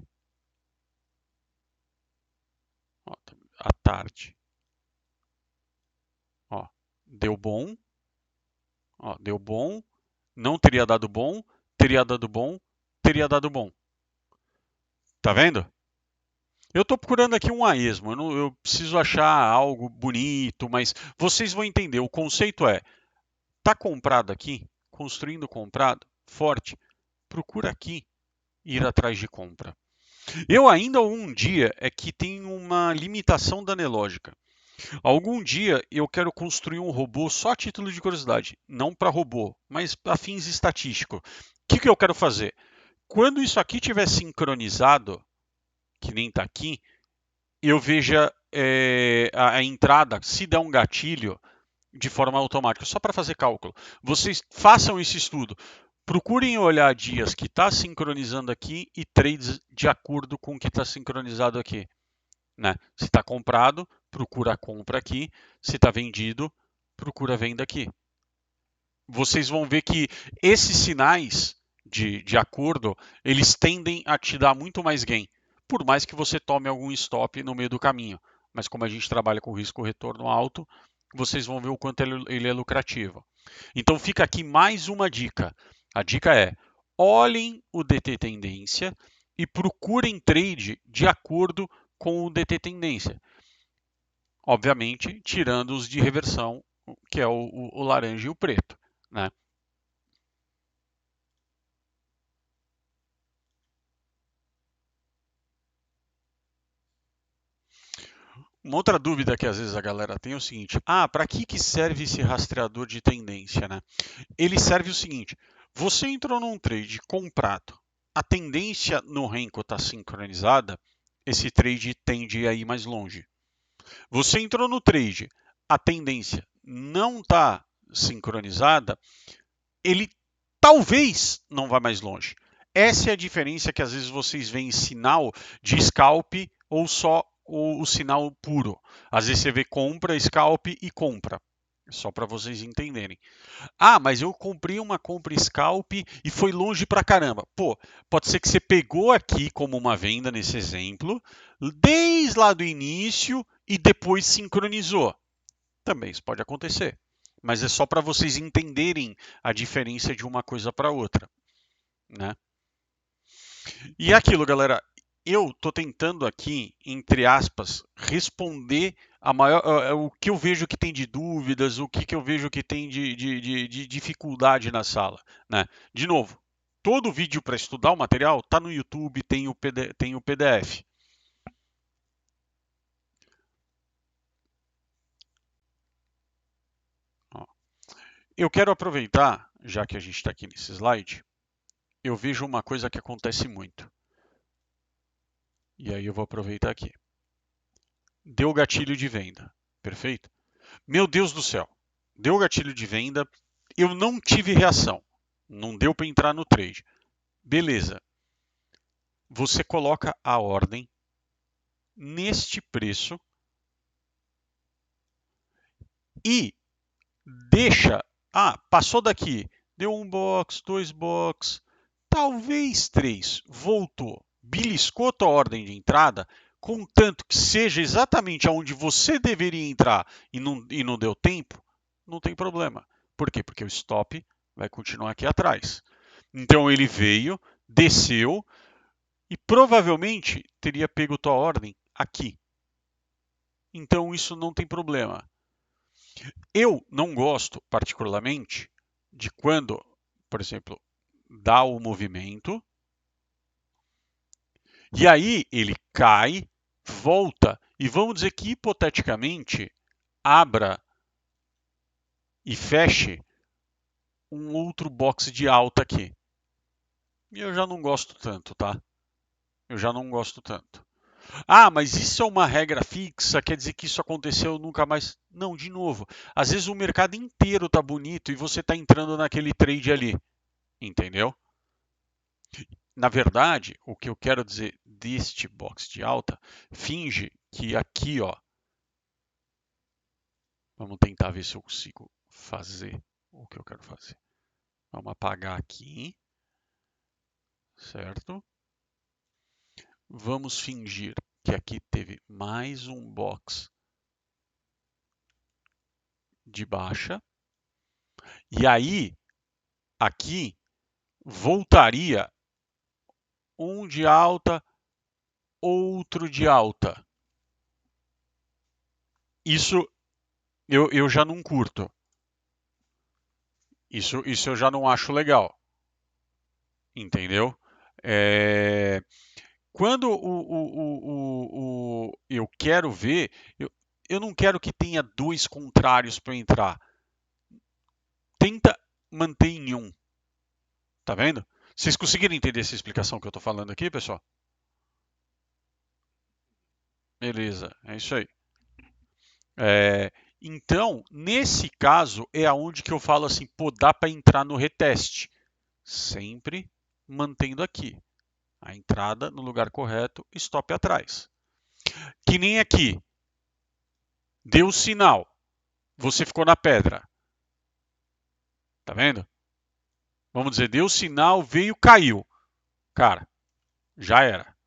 ó, à tarde, ó, deu bom, ó, deu bom, não teria dado bom, teria dado bom, teria dado bom. Tá vendo? Eu estou procurando aqui um a esmo, eu preciso achar algo bonito, mas vocês vão entender. O conceito é, tá comprado aqui, construindo comprado, forte, procura aqui ir atrás de compra. Eu ainda um dia é que tem uma limitação da Nelogica. Algum dia eu quero construir um robô só a título de curiosidade, não para robô, mas para fins estatísticos. O que eu quero fazer? Quando isso aqui estiver sincronizado, que nem está aqui, eu veja a entrada, se der um gatilho, de forma automática, só para fazer cálculo. Vocês façam esse estudo. Procurem olhar dias que está sincronizando aqui e trades de acordo com o que está sincronizado aqui. Né? Se está comprado, procura a compra aqui. Se está vendido, procura a venda aqui. Vocês vão ver que esses sinais de acordo, eles tendem a te dar muito mais gain, por mais que você tome algum stop no meio do caminho. Mas como a gente trabalha com risco-retorno alto, vocês vão ver o quanto ele é lucrativo. Então fica aqui mais uma dica. A dica é: olhem o DT tendência e procurem trade de acordo com o DT tendência. Obviamente, tirando os de reversão, que é o laranja e o preto. Né? Uma outra dúvida que às vezes a galera tem é o seguinte: para que serve esse rastreador de tendência, né? Ele serve o seguinte: você entrou num trade comprado, a tendência no Renko está sincronizada, esse trade tende a ir mais longe. Você entrou no trade, a tendência não está sincronizada, ele talvez não vá mais longe. Essa é a diferença que às vezes vocês veem sinal de scalp ou só o sinal puro. Às vezes você vê compra, scalp e compra. Só para vocês entenderem. Mas eu comprei uma compra scalp e foi longe pra caramba. Pô, pode ser que você pegou aqui como uma venda nesse exemplo, desde lá do início e depois sincronizou. Também isso pode acontecer. Mas é só para vocês entenderem a diferença de uma coisa para outra. Né? E é aquilo, galera. Eu estou tentando aqui, entre aspas, responder o que eu vejo que tem de dúvidas, o que eu vejo que tem de dificuldade na sala. Né? De novo, todo vídeo para estudar o material está no YouTube, tem o PDF. Ó. Eu quero aproveitar, já que a gente está aqui nesse slide, eu vejo uma coisa que acontece muito. E aí eu vou aproveitar aqui. Deu gatilho de venda, perfeito? Meu Deus do céu, deu gatilho de venda, eu não tive reação, não deu para entrar no trade. Beleza, você coloca a ordem neste preço e deixa, passou daqui, deu um box, dois box, talvez três, voltou, beliscou tua ordem de entrada, contanto que seja exatamente aonde você deveria entrar e não deu tempo, não tem problema. Por quê? Porque o stop vai continuar aqui atrás. Então ele veio, desceu e provavelmente teria pego tua ordem aqui. Então isso não tem problema. Eu não gosto particularmente de quando, por exemplo, dá o movimento e aí ele cai, volta e vamos dizer que hipoteticamente abra e feche um outro box de alta aqui. E eu já não gosto tanto, tá? Eu já não gosto tanto. Ah, mas isso é uma regra fixa, quer dizer que isso aconteceu nunca mais. Não, de novo. Às vezes o mercado inteiro tá bonito e você tá entrando naquele trade ali, entendeu? Na verdade, o que eu quero dizer deste box de alta, finge que aqui, ó, vamos tentar ver se eu consigo fazer o que eu quero fazer. Vamos apagar aqui, certo? Vamos fingir que aqui teve mais um box de baixa. E aí, aqui, voltaria um de alta, outro de alta. Isso eu já não curto. Isso eu já não acho legal. Entendeu? É, quando eu quero ver, eu não quero que tenha dois contrários para entrar. Tenta manter em um. Tá vendo? Vocês conseguiram entender essa explicação que eu estou falando aqui, pessoal? Beleza, é isso aí. É, então, nesse caso, é aonde que eu falo assim, pô, dá para entrar no reteste. Sempre mantendo aqui. A entrada no lugar correto, stop atrás. Que nem aqui. Deu sinal. Você ficou na pedra. Tá vendo? Vamos dizer, deu sinal, veio, caiu. Cara, já era.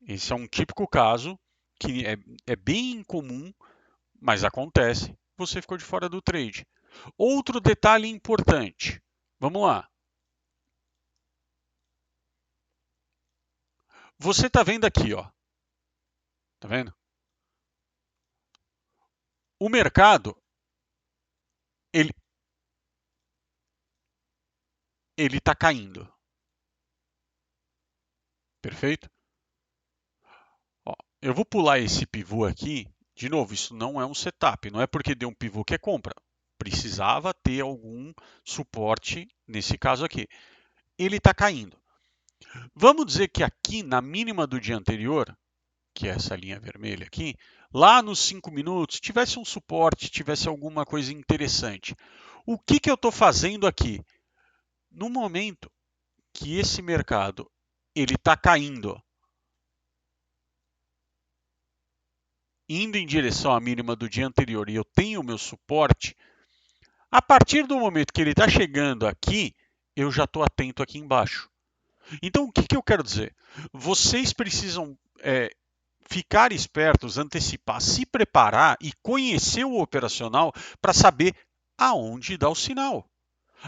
Esse é um típico caso que é bem incomum, mas acontece. Você ficou de fora do trade. Outro detalhe importante. Vamos lá. Você está vendo aqui, ó. Tá vendo? O mercado, ele ele está caindo. Perfeito? Ó, eu vou pular esse pivô aqui. De novo, isso não é um setup. Não é porque deu um pivô que é compra. Precisava ter algum suporte nesse caso aqui. Ele está caindo. Vamos dizer que aqui na mínima do dia anterior, que é essa linha vermelha aqui, lá nos 5 minutos, tivesse um suporte, tivesse alguma coisa interessante. O que, que eu estou fazendo aqui? No momento que esse mercado ele está caindo, indo em direção à mínima do dia anterior e eu tenho o meu suporte, a partir do momento que ele está chegando aqui, eu já estou atento aqui embaixo. Então, o que, que eu quero dizer? Vocês precisam ficar espertos, antecipar, se preparar e conhecer o operacional para saber aonde dá o sinal.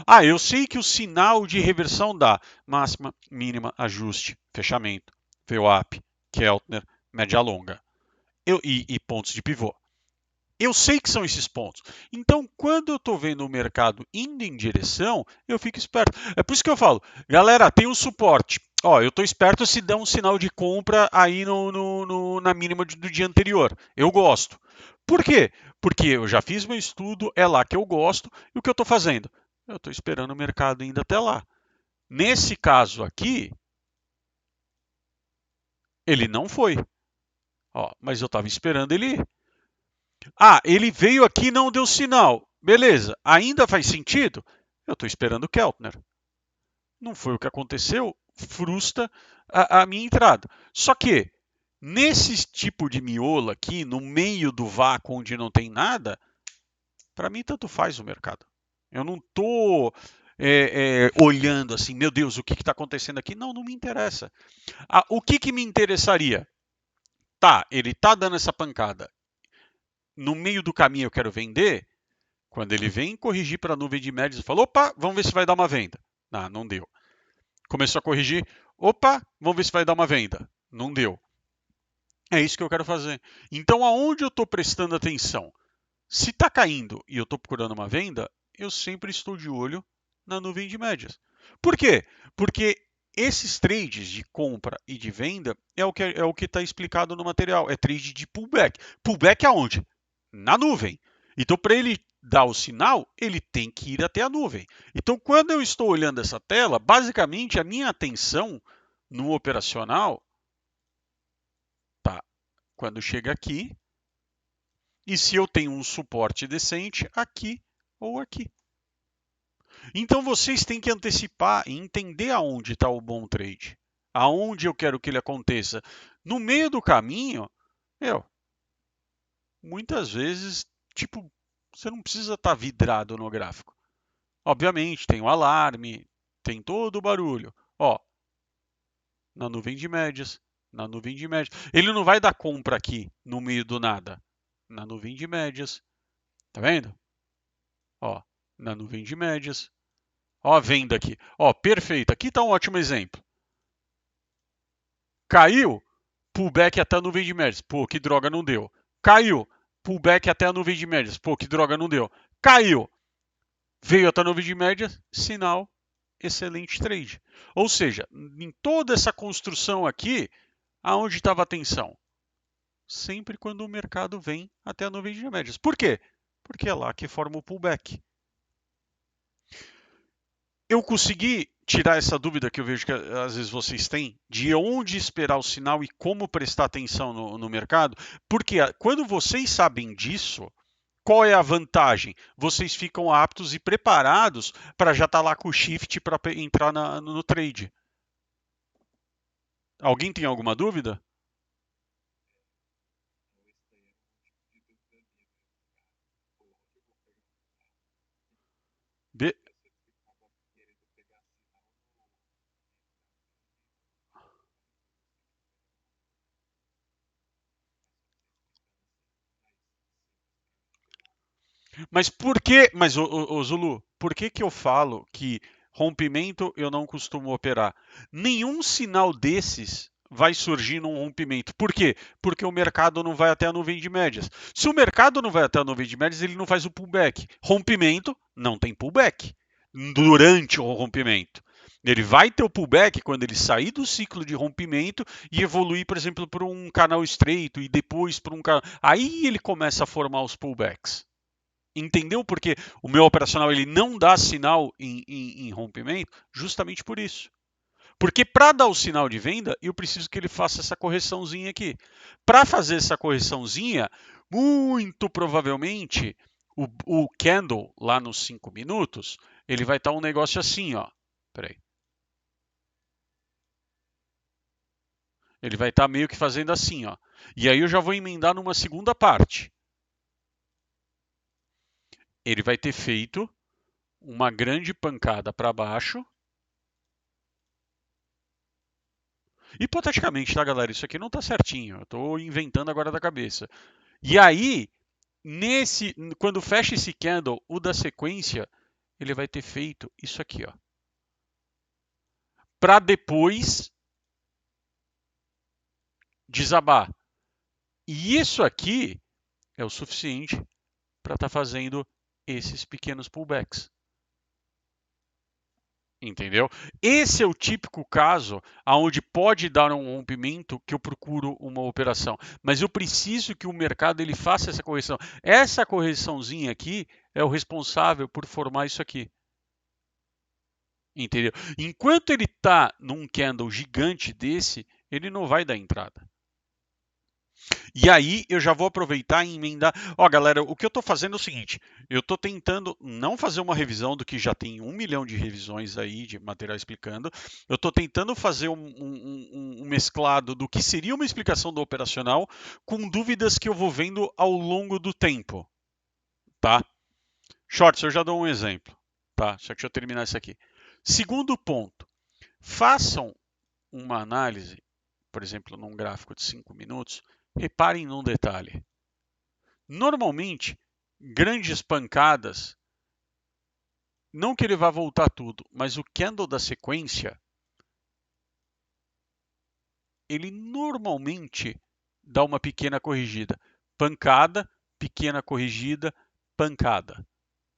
Ah, eu sei que o sinal de reversão dá máxima, mínima, ajuste, fechamento, VWAP, Keltner, média longa e pontos de pivô. Eu sei que são esses pontos. Então, quando eu estou vendo o mercado indo em direção, eu fico esperto. É por isso que eu falo, galera, tem um suporte. Ó, eu estou esperto se der um sinal de compra aí na mínima do dia anterior. Eu gosto. Por quê? Porque eu já fiz meu estudo, é lá que eu gosto, e o que eu estou fazendo? Eu estou esperando o mercado indo até lá. Nesse caso aqui, ele não foi. Ó, mas eu estava esperando ele ir. Ah, ele veio aqui e não deu sinal. Beleza, ainda faz sentido? Eu estou esperando o Keltner. Não foi o que aconteceu, frustra a minha entrada. Só que, nesse tipo de miolo aqui, no meio do vácuo onde não tem nada, para mim tanto faz o mercado. Eu não estou olhando assim, meu Deus, o que está acontecendo aqui? Não, não me interessa. O que me interessaria? Tá, ele está dando essa pancada. No meio do caminho eu quero vender. Quando ele vem corrigir para a nuvem de médias, eu falo, opa, vamos ver se vai dar uma venda. Ah, não deu. Começou a corrigir, opa, vamos ver se vai dar uma venda. Não deu. É isso que eu quero fazer. Então, aonde eu estou prestando atenção? Se está caindo e eu estou procurando uma venda, eu sempre estou de olho na nuvem de médias. Por quê? Porque esses trades de compra e de venda é o que está explicado no material. É trade de pullback. Pullback aonde? Na nuvem. Então, para ele dar o sinal, ele tem que ir até a nuvem. Então, quando eu estou olhando essa tela, basicamente a minha atenção no operacional tá quando chega aqui, e se eu tenho um suporte decente aqui ou aqui. Então vocês têm que antecipar e entender aonde está o bom trade, aonde eu quero que ele aconteça. No meio do caminho, muitas vezes, tipo, você não precisa estar vidrado no gráfico. Obviamente, tem o alarme, tem todo o barulho. Ó, na nuvem de médias, na nuvem de médias. Ele não vai dar compra aqui no meio do nada. Na nuvem de médias. Tá vendo? Ó, na nuvem de médias. Ó a venda aqui. Ó, perfeito. Aqui está um ótimo exemplo. Caiu, pullback até a nuvem de médias. Pô, que droga, não deu. Caiu, pullback até a nuvem de médias. Pô, que droga, não deu. Caiu, veio até a nuvem de médias, sinal, excelente trade. Ou seja, em toda essa construção aqui, aonde estava a atenção? Sempre quando o mercado vem até a nuvem de médias. Por quê? Porque é lá que forma o pullback. Eu consegui tirar essa dúvida que eu vejo que às vezes vocês têm, de onde esperar o sinal e como prestar atenção no mercado, porque quando vocês sabem disso, qual é a vantagem? Vocês ficam aptos e preparados para já estar lá com o shift para entrar no trade. Alguém tem alguma dúvida? Be Mas por que, mas ô, Zulu, por que que eu falo que rompimento eu não costumo operar? Nenhum sinal desses vai surgir num rompimento. Por quê? Porque o mercado não vai até a nuvem de médias. Se o mercado não vai até a nuvem de médias, ele não faz o pullback. Rompimento não tem pullback durante o rompimento. Ele vai ter o pullback quando ele sair do ciclo de rompimento e evoluir, por exemplo, para um canal estreito e depois para um canal. Aí ele começa a formar os pullbacks. Entendeu porque o meu operacional ele não dá sinal em rompimento? Justamente por isso. Porque para dar o sinal de venda, eu preciso que ele faça essa correçãozinha aqui. Para fazer essa correçãozinha, muito provavelmente o candle lá nos 5 minutos, ele vai estar um negócio assim, ó. Peraí. Ele vai estar meio que fazendo assim, ó. E aí eu já vou emendar numa segunda parte. Ele vai ter feito uma grande pancada para baixo. Hipoteticamente, tá, galera? Isso aqui não tá certinho. Eu tô inventando agora da cabeça. E aí, quando fecha esse candle, o da sequência, ele vai ter feito isso aqui, ó. Para depois desabar. E isso aqui é o suficiente para estar fazendo esses pequenos pullbacks. Entendeu? Esse é o típico caso onde pode dar um rompimento que eu procuro uma operação, mas eu preciso que o mercado ele faça essa correção. Essa correçãozinha aqui é o responsável por formar isso aqui. Entendeu? Enquanto ele está num candle gigante desse, ele não vai dar entrada. E aí eu já vou aproveitar e emendar. Ó, galera, o que eu estou fazendo é o seguinte: eu estou tentando não fazer uma revisão do que já tem 1 milhão de revisões aí de material explicando. Eu estou tentando fazer um mesclado do que seria uma explicação do operacional com dúvidas que eu vou vendo ao longo do tempo, tá? Shorts, eu já dou um exemplo. Tá? Só que deixa eu terminar isso aqui. Segundo ponto, façam uma análise, por exemplo, num gráfico de 5 minutos, reparem num detalhe. Normalmente, grandes pancadas, não que ele vá voltar tudo, mas o candle da sequência, ele normalmente dá uma pequena corrigida. Pancada, pequena corrigida, pancada.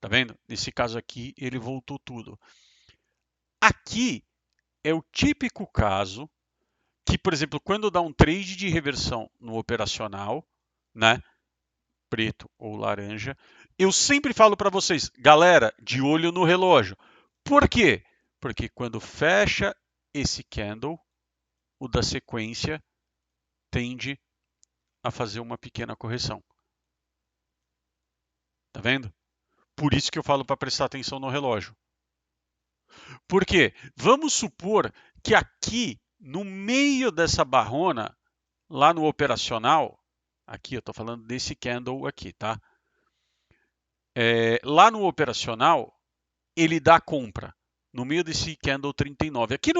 Tá vendo? Nesse caso aqui, ele voltou tudo. Aqui é o típico caso que, por exemplo, quando dá um trade de reversão no operacional, né, preto ou laranja, eu sempre falo para vocês, galera, de olho no relógio. Por quê? Porque quando fecha esse candle, o da sequência tende a fazer uma pequena correção. Tá vendo? Por isso que eu falo para prestar atenção no relógio. Por quê? Vamos supor que aqui, no meio dessa barrona, lá no operacional, aqui eu estou falando desse candle aqui, tá? Lá no operacional, ele dá compra no meio desse candle 39. Aqui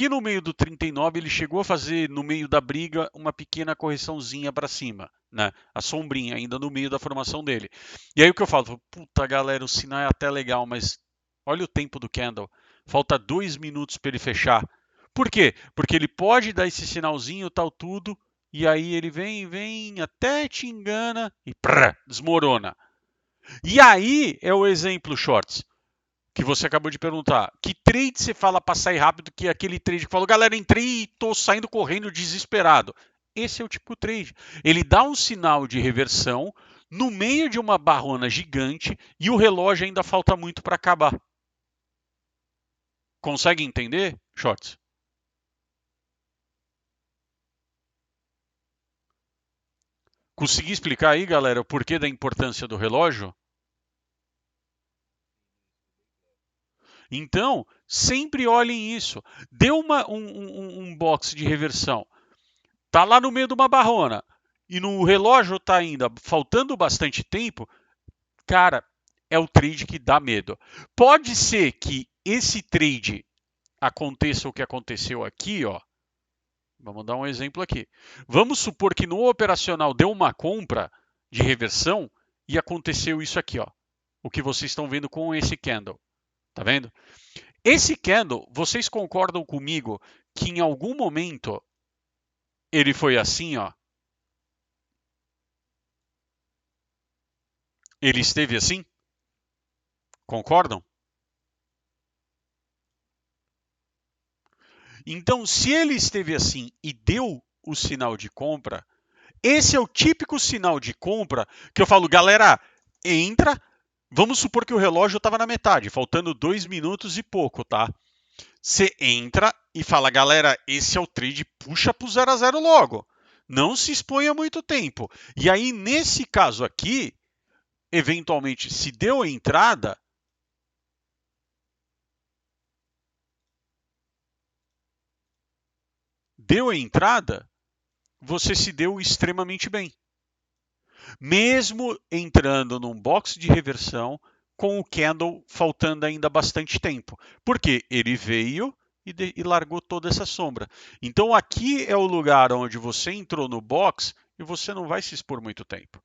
no meio do 39, ele chegou a fazer no meio da briga uma pequena correçãozinha para cima, né? A sombrinha ainda no meio da formação dele. E aí o que eu falo? Puta galera, o sinal é até legal, mas olha o tempo do candle. Falta 2 minutos para ele fechar. Por quê? Porque ele pode dar esse sinalzinho, tal tudo, e aí ele vem, até te engana e desmorona. E aí é o exemplo shorts que você acabou de perguntar. Que trade você fala para sair rápido, que é aquele trade que falou, galera, entrei e tô saindo correndo desesperado. Esse é o tipo de trade. Ele dá um sinal de reversão no meio de uma barrona gigante e o relógio ainda falta muito para acabar. Consegue entender, Shorts? Consegui explicar aí, galera, o porquê da importância do relógio? Então, sempre olhem isso. Deu um box de reversão. Tá lá no meio de uma barrona e no relógio tá ainda faltando bastante tempo, cara, é o trade que dá medo. Pode ser que esse trade aconteça o que aconteceu aqui, ó. Vamos dar um exemplo aqui. Vamos supor que no operacional deu uma compra de reversão e aconteceu isso aqui, ó. O que vocês estão vendo com esse candle. Tá vendo? Esse candle, vocês concordam comigo que em algum momento ele foi assim, ó? Ele esteve assim? Concordam? Então, se ele esteve assim e deu o sinal de compra, esse é o típico sinal de compra que eu falo, galera, entra. Vamos supor que o relógio estava na metade, faltando 2 minutos e pouco, tá? Você entra e fala, galera, esse é o trade, puxa para o 0 a 0 logo. Não se exponha muito tempo. E aí, nesse caso aqui, eventualmente, se deu a entrada, você se deu extremamente bem. Mesmo entrando num box de reversão com o candle faltando ainda bastante tempo. Porque ele veio e largou toda essa sombra. Então aqui é o lugar onde você entrou no box e você não vai se expor muito tempo.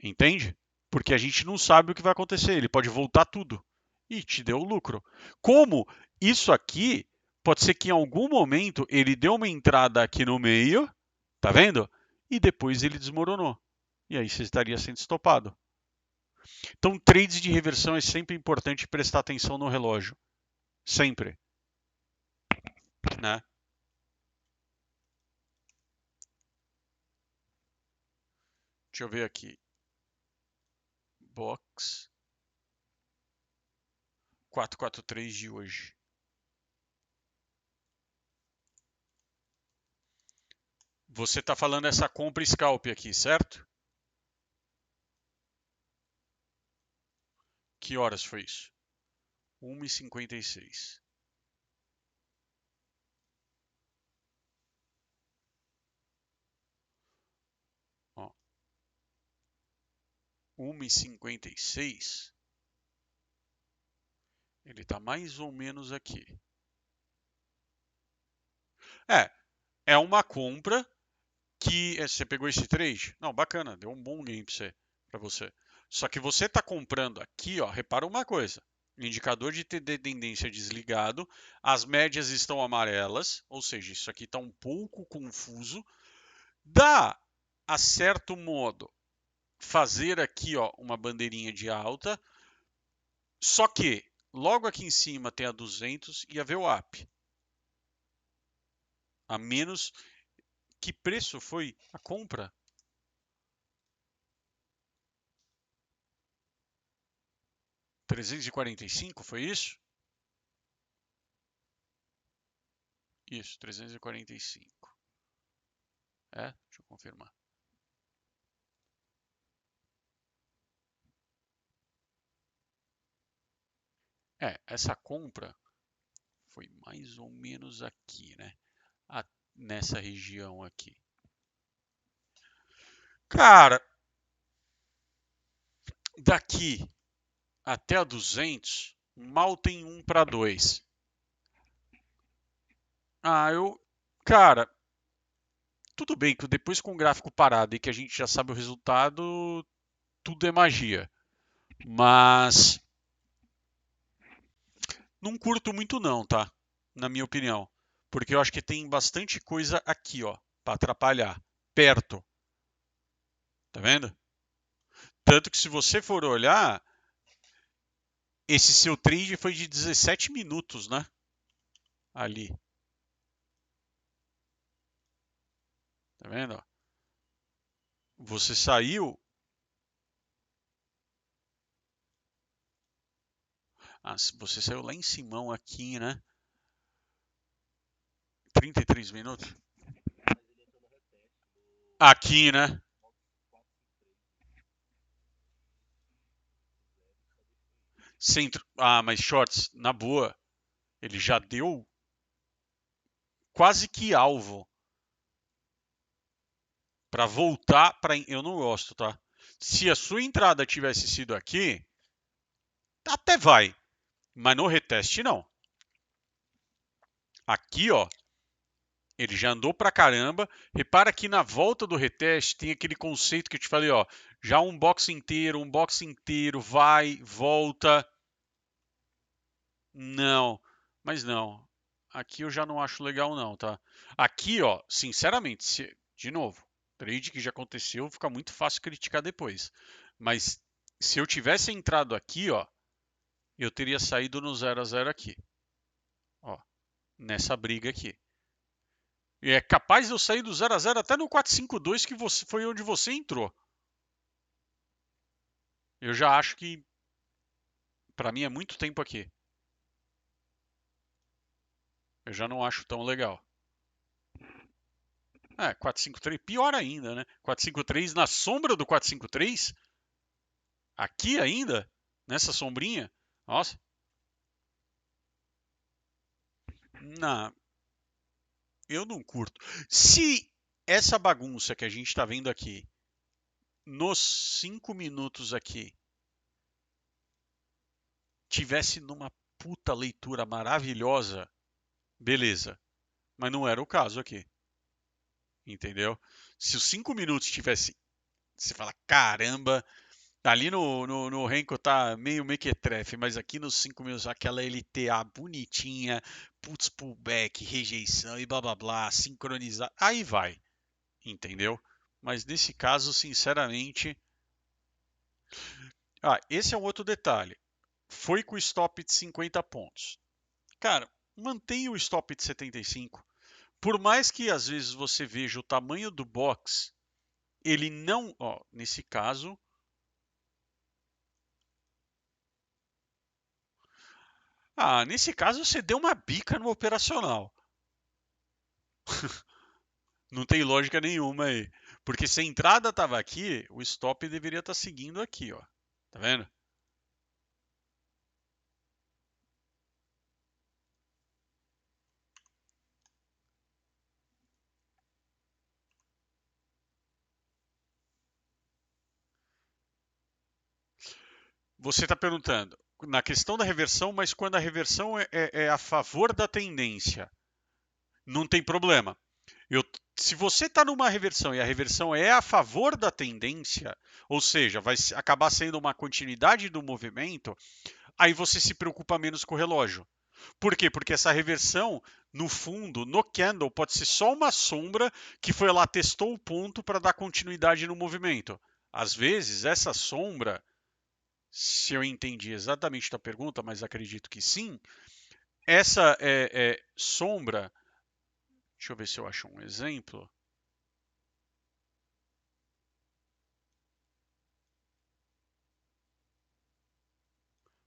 Entende? Porque a gente não sabe o que vai acontecer. Ele pode voltar tudo e te deu o lucro. Como isso aqui pode ser que em algum momento ele deu uma entrada aqui no meio, tá vendo? E depois ele desmoronou. E aí você estaria sendo estopado. Então, trades de reversão é sempre importante prestar atenção no relógio. Sempre. Né? Deixa eu ver aqui. Box 443 de hoje. Você está falando essa compra scalp aqui, certo? Que horas foi isso? 1h56. Ó, 1h56. Ele está mais ou menos aqui. É, é uma compra que você pegou esse trade? Não, bacana, deu um bom game para você. Só que você está comprando aqui, ó, repara uma coisa. Indicador de tendência desligado, as médias estão amarelas, ou seja, isso aqui está um pouco confuso. Dá, a certo modo, fazer aqui ó, uma bandeirinha de alta, só que logo aqui em cima tem a 200 e a VWAP. A menos que preço foi a compra? 345, foi isso? Isso, 345. Deixa eu confirmar. Essa compra foi mais ou menos aqui, né? Nessa região aqui. Cara, daqui até a 200, mal tem 1 para 2. Cara, tudo bem que depois com o gráfico parado e que a gente já sabe o resultado, tudo é magia. Mas não curto muito não, tá? Na minha opinião. Porque eu acho que tem bastante coisa aqui, ó, para atrapalhar. Perto. Tá vendo? Tanto que se você for olhar, esse seu trade foi de 17 minutos, né? Ali. Tá vendo? Você saiu. Você saiu lá em cima aqui, né? 33 minutos. Aqui, né? Centro. Mas shorts, na boa, ele já deu quase que alvo para voltar para. Eu não gosto, tá? Se a sua entrada tivesse sido aqui, até vai, mas no reteste não. Aqui, ó, ele já andou pra caramba. Repara que na volta do reteste tem aquele conceito que eu te falei, ó, já um box inteiro, vai, volta. Não, mas não. Aqui eu já não acho legal não, tá? Aqui, ó, sinceramente, de novo, trade que já aconteceu, fica muito fácil criticar depois. Mas se eu tivesse entrado aqui, ó, eu teria saído no 0 a 0 aqui, ó, nessa briga aqui. E é capaz de eu sair do 0 a 0 até no 4-5-2 que foi onde você entrou. Eu já acho que para mim é muito tempo aqui. Eu já não acho tão legal. 4-5-3, pior ainda, né? 4-5-3 na sombra do 4-5-3, aqui ainda, nessa sombrinha. Nossa. Não, eu não curto. Se essa bagunça que a gente está vendo aqui, nos 5 minutos aqui, tivesse numa puta leitura maravilhosa, beleza. Mas não era o caso aqui. Entendeu? Se os 5 minutos tivesse. Você fala, caramba, ali no Renko tá meio mequetrefe, mas aqui nos 5 minutos, aquela LTA bonitinha, putz, pullback, rejeição e blá blá blá, sincronizar, aí vai, entendeu? Mas nesse caso, sinceramente. Esse é um outro detalhe. Foi com o stop de 50 pontos. Cara, mantenha o stop de 75. Por mais que às vezes você veja o tamanho do box, ele não, ó, nesse caso, nesse caso você deu uma bica no operacional. Não tem lógica nenhuma aí. Porque se a entrada estava aqui, o stop deveria estar seguindo aqui, ó. Tá vendo? Você está perguntando, na questão da reversão, mas quando a reversão é a favor da tendência, não tem problema. Se você está numa reversão e a reversão é a favor da tendência, ou seja, vai acabar sendo uma continuidade do movimento, aí você se preocupa menos com o relógio. Por quê? Porque essa reversão, no fundo, no candle, pode ser só uma sombra que foi lá, testou o ponto para dar continuidade no movimento. Às vezes, essa sombra, se eu entendi exatamente a tua pergunta, mas acredito que sim, essa sombra, deixa eu ver se eu acho um exemplo.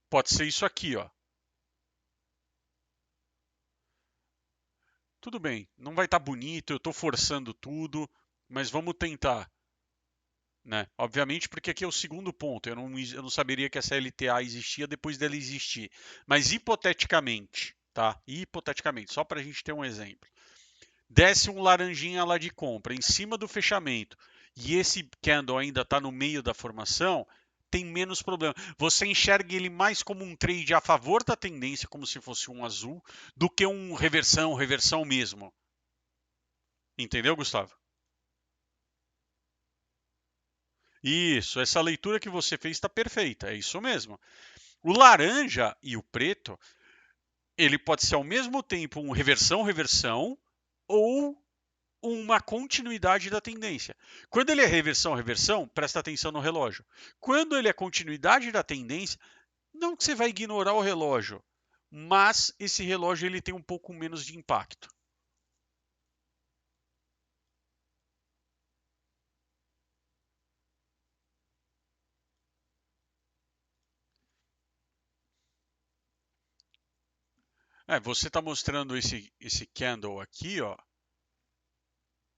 Pode ser isso aqui, ó. Tudo bem, não vai estar bonito, eu estou forçando tudo, mas vamos tentar. Né? Obviamente, porque aqui é o segundo ponto. Eu não saberia que essa LTA existia depois dela existir. Mas hipoteticamente, tá? Hipoteticamente, só para a gente ter um exemplo. Desce um laranjinha lá de compra em cima do fechamento e esse candle ainda está no meio da formação, tem menos problema. Você enxerga ele mais como um trade a favor da tendência, como se fosse um azul, do que um reversão mesmo. Entendeu, Gustavo? Isso, essa leitura que você fez está perfeita, é isso mesmo. O laranja e o preto, ele pode ser ao mesmo tempo um reversão ou uma continuidade da tendência. Quando ele é reversão, presta atenção no relógio. Quando ele é continuidade da tendência, não que você vai ignorar o relógio, mas esse relógio ele tem um pouco menos de impacto. Você está mostrando esse candle aqui, ó,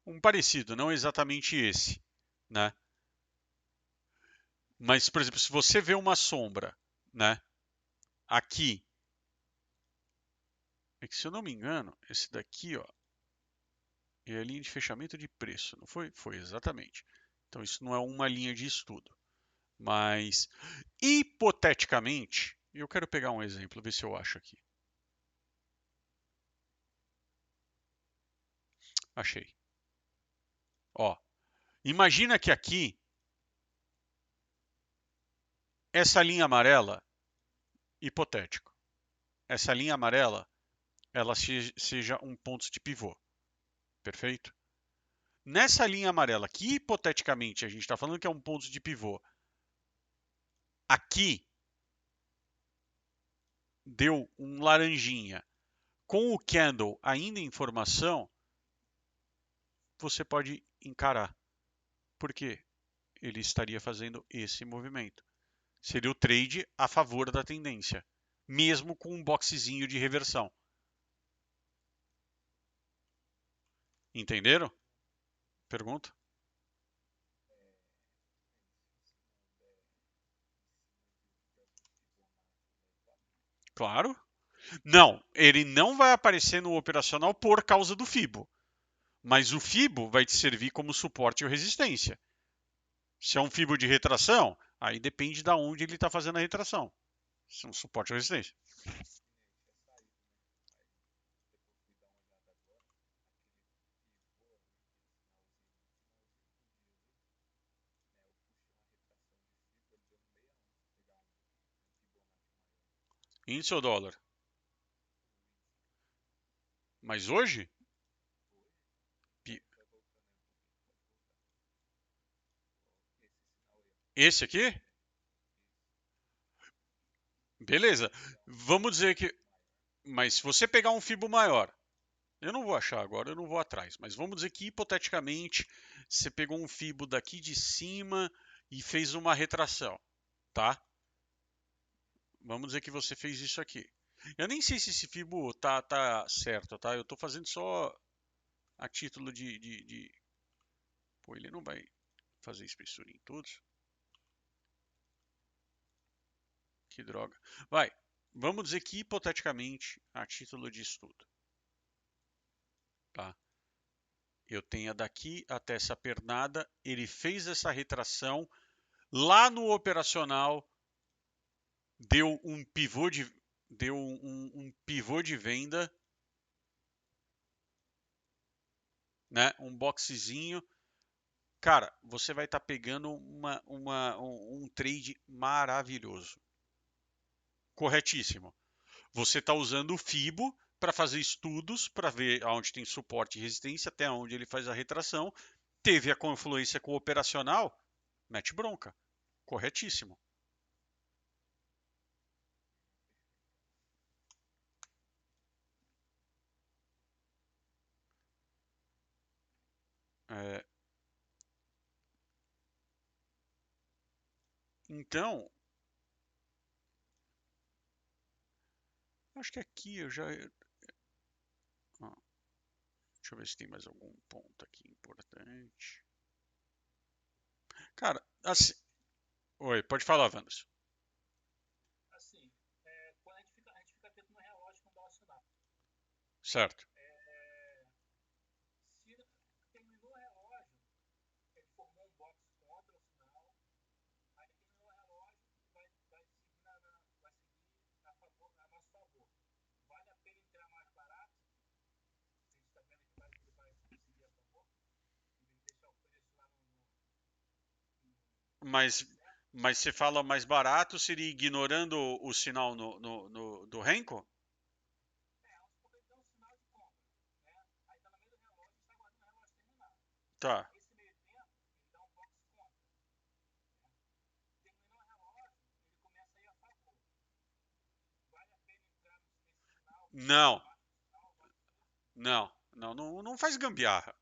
um parecido, não exatamente esse, né? Mas, por exemplo, se você vê uma sombra, né, aqui, é que se eu não me engano, esse daqui, ó, é a linha de fechamento de preço, não foi? Foi, exatamente. Então, isso não é uma linha de estudo. Mas, hipoteticamente, eu quero pegar um exemplo, ver se eu acho aqui. Achei. Ó, imagina que aqui, essa linha amarela, hipotético, essa linha amarela, ela seja um ponto de pivô, perfeito? Nessa linha amarela, que hipoteticamente a gente está falando que é um ponto de pivô, aqui deu um laranjinha com o candle ainda em formação, você pode encarar. Por quê? Ele estaria fazendo esse movimento. Seria o trade a favor da tendência, mesmo com um boxezinho de reversão. Entenderam? Pergunta? Claro. Não, ele não vai aparecer no operacional por causa do FIBO. Mas o FIBO vai te servir como suporte ou resistência. Se é um FIBO de retração, aí depende de onde ele está fazendo a retração. Se é um suporte ou resistência. Índice ou dólar? Mas hoje, esse aqui, beleza. Vamos dizer que. Mas se você pegar um FIBO maior, eu não vou achar agora, eu não vou atrás, mas vamos dizer que hipoteticamente você pegou um FIBO daqui de cima e fez uma retração, tá? Vamos dizer que você fez isso aqui. Eu nem sei se esse FIBO tá certo, tá? Eu tô fazendo só a título de. Pô, ele não vai fazer espessura em todos. Que droga. Vai, vamos dizer que hipoteticamente, a título de estudo, tá? Eu tenho daqui até essa pernada, ele fez essa retração lá no operacional, deu um pivô de deu um pivô de venda, né? Um boxezinho. Cara, você vai estar pegando um trade maravilhoso. Corretíssimo. Você está usando o Fibo para fazer estudos, para ver onde tem suporte e resistência, até onde ele faz a retração. Teve a confluência com o operacional, mete bronca. Corretíssimo. É, então, acho que aqui eu já. Deixa eu ver se tem mais algum ponto aqui importante. Cara, assim. Oi, pode falar, Wanderson. Assim, quando a gente fica atento no relógio quando dá o sinal. Certo. Se terminou o relógio, ele formou um box contra o sinal, aí terminou o relógio, vai seguir, vai seguir a, favor, a nosso favor. Vale a pena entrar mais barato? A gente está vendo que vai seguir a favor, em vez de deixar o preço lá Mas, certo? mas você fala mais barato, seria ignorando o sinal do Renko? Vamos supor que ele deu um sinal de compra, né? Aí está no meio do relógio e está aguardando o relógio terminar. Tá. Nesse meio tempo, ele dá um box contra. Né? Terminou o relógio, ele começa a ir a favor. Vale a pena entrar nesse sinal, Não, abaixo do sinal, abaixo do preço? não faz gambiarra.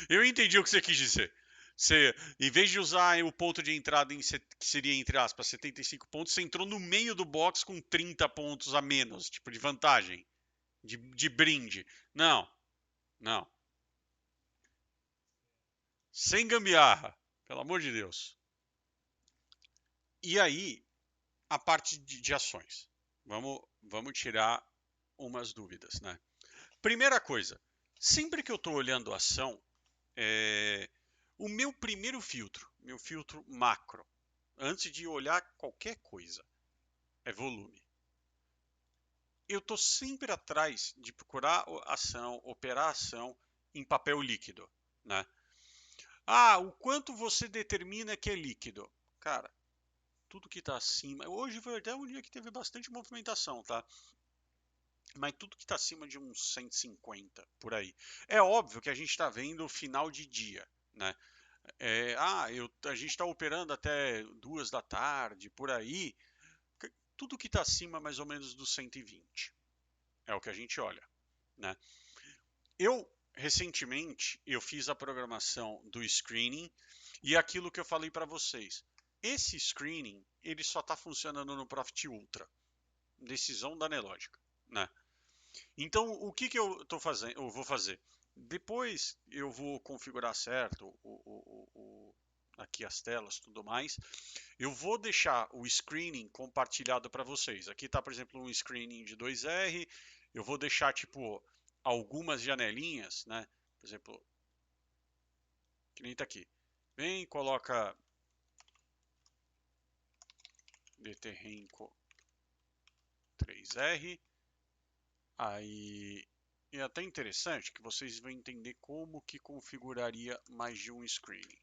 Eu entendi o que você quis dizer. Você, em vez de usar o ponto de entrada que seria, entre aspas, 75 pontos, você entrou no meio do box com 30 pontos a menos, tipo, de vantagem, de brinde. Não, não. Sem gambiarra, pelo amor de Deus. E aí, a parte de ações. Vamos tirar umas dúvidas, né? Primeira coisa, sempre que eu estou olhando a ação, é, o meu primeiro filtro, meu filtro macro, antes de olhar qualquer coisa, é volume. Eu estou sempre atrás de procurar ação, operar ação em papel líquido, né? Ah, o quanto você determina que é líquido? Cara, tudo que está acima. Hoje foi até um dia que teve bastante movimentação, tá? Mas tudo que está acima de uns 150 por aí. É óbvio que a gente está vendo o final de dia, né? A gente está operando até 2 da tarde, por aí. Tudo que está acima mais ou menos dos 120 é o que a gente olha, né? Eu recentemente eu fiz a programação do screening e aquilo que eu falei para vocês. Esse screening ele só está funcionando no Profit Ultra, decisão da Nelogica, né? Então, o que eu tô fazendo? Eu vou fazer. Depois eu vou configurar certo aqui as telas, tudo mais. Eu vou deixar o screening compartilhado para vocês. Aqui está, por exemplo, um screening de 2R. Eu vou deixar tipo algumas janelinhas, né? Por exemplo, que nem está aqui. Vem, coloca DT Renko 3R. Aí é até interessante que vocês vão entender como que configuraria mais de um screening.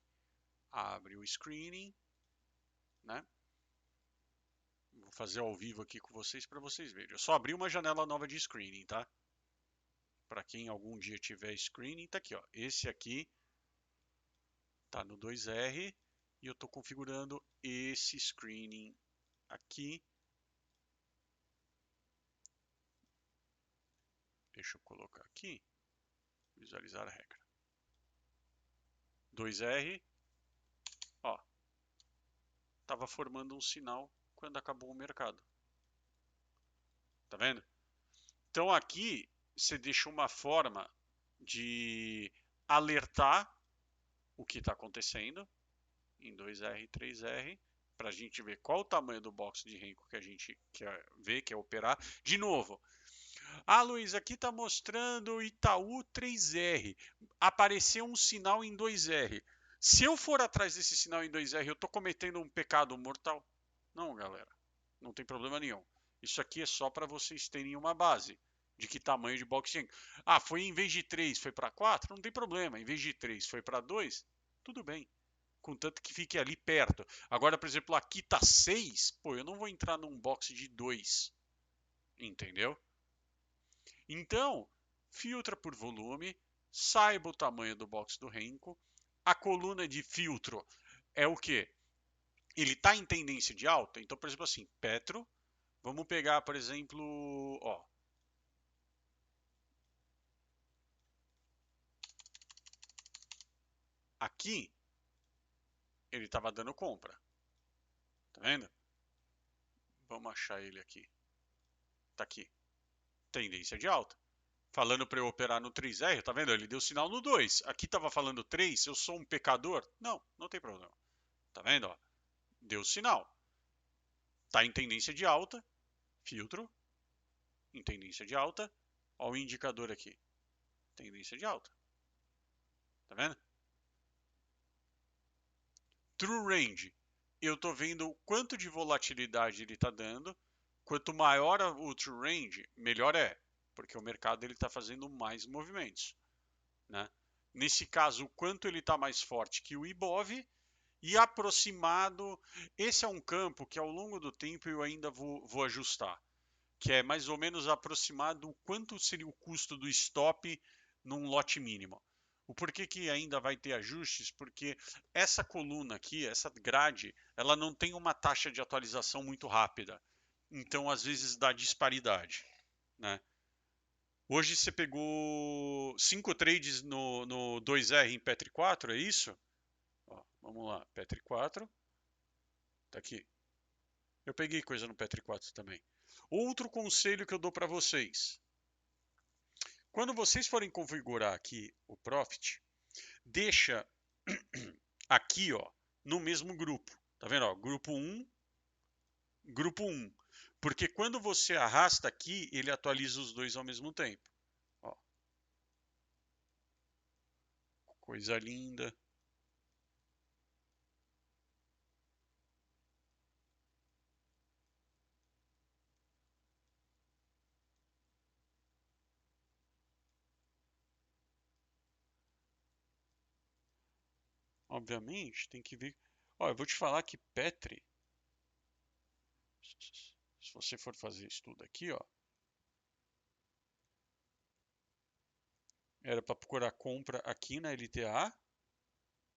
Abre o screening, né? Vou fazer ao vivo aqui com vocês para vocês verem. Eu só abri uma janela nova de screening, tá? Para quem algum dia tiver screening, tá aqui, ó. Esse aqui tá no 2R e eu estou configurando esse screening aqui. Deixa eu colocar aqui, visualizar a regra. 2R, ó, estava formando um sinal quando acabou o mercado. Tá vendo? Então aqui você deixa uma forma de alertar o que está acontecendo em 2R e 3R para a gente ver qual o tamanho do box de Renko que a gente quer ver, quer operar. De novo, Luiz, aqui está mostrando Itaú 3R. Apareceu um sinal em 2R. Se eu for atrás desse sinal em 2R, eu estou cometendo um pecado mortal? Não, galera. Não tem problema nenhum. Isso aqui é só para vocês terem uma base de que tamanho de box tinha. Ah, foi em vez de 3, foi para 4? Não tem problema. Em vez de 3, foi para 2? Tudo bem. Contanto que fique ali perto. Agora, por exemplo, aqui tá 6, pô, eu não vou entrar num box de 2, entendeu? Então, filtra por volume, saiba o tamanho do box do Renko. A coluna de filtro é o quê? Ele está em tendência de alta. Então, por exemplo, assim, Petro, vamos pegar, por exemplo, ó, aqui ele estava dando compra, tá vendo? Vamos achar ele aqui. Tá aqui, tendência de alta. Falando para eu operar no 3R, tá vendo? Ele deu sinal no 2. Aqui estava falando 3, eu sou um pecador? Não, não tem problema. Tá vendo? Ó? Deu sinal. Tá em tendência de alta, filtro, em tendência de alta. Ó o indicador aqui, tendência de alta. Tá vendo? True range, eu estou vendo o quanto de volatilidade ele está dando. Quanto maior o true range, melhor é, porque o mercado ele está fazendo mais movimentos, né? Nesse caso, o quanto ele está mais forte que o Ibov e aproximado. Esse é um campo que ao longo do tempo eu ainda vou ajustar, que é mais ou menos aproximado o quanto seria o custo do stop num lote mínimo. O porquê que ainda vai ter ajustes? Porque essa coluna aqui, essa grade, ela não tem uma taxa de atualização muito rápida. Então, às vezes, dá disparidade, né? Hoje você pegou 5 trades no 2R em Petri 4, é isso? Ó, vamos lá, Petri 4, tá aqui. Eu peguei coisa no Petri 4 também. Outro conselho que eu dou para vocês. Quando vocês forem configurar aqui o Profit, deixa aqui, ó, no mesmo grupo. Tá vendo, ó? Grupo 1, grupo 1. Porque quando você arrasta aqui, ele atualiza os dois ao mesmo tempo. Ó. Coisa linda. Obviamente, tem que ver. Ó, eu vou te falar que Petri, se você for fazer isso tudo aqui, ó, era para procurar compra aqui na LTA,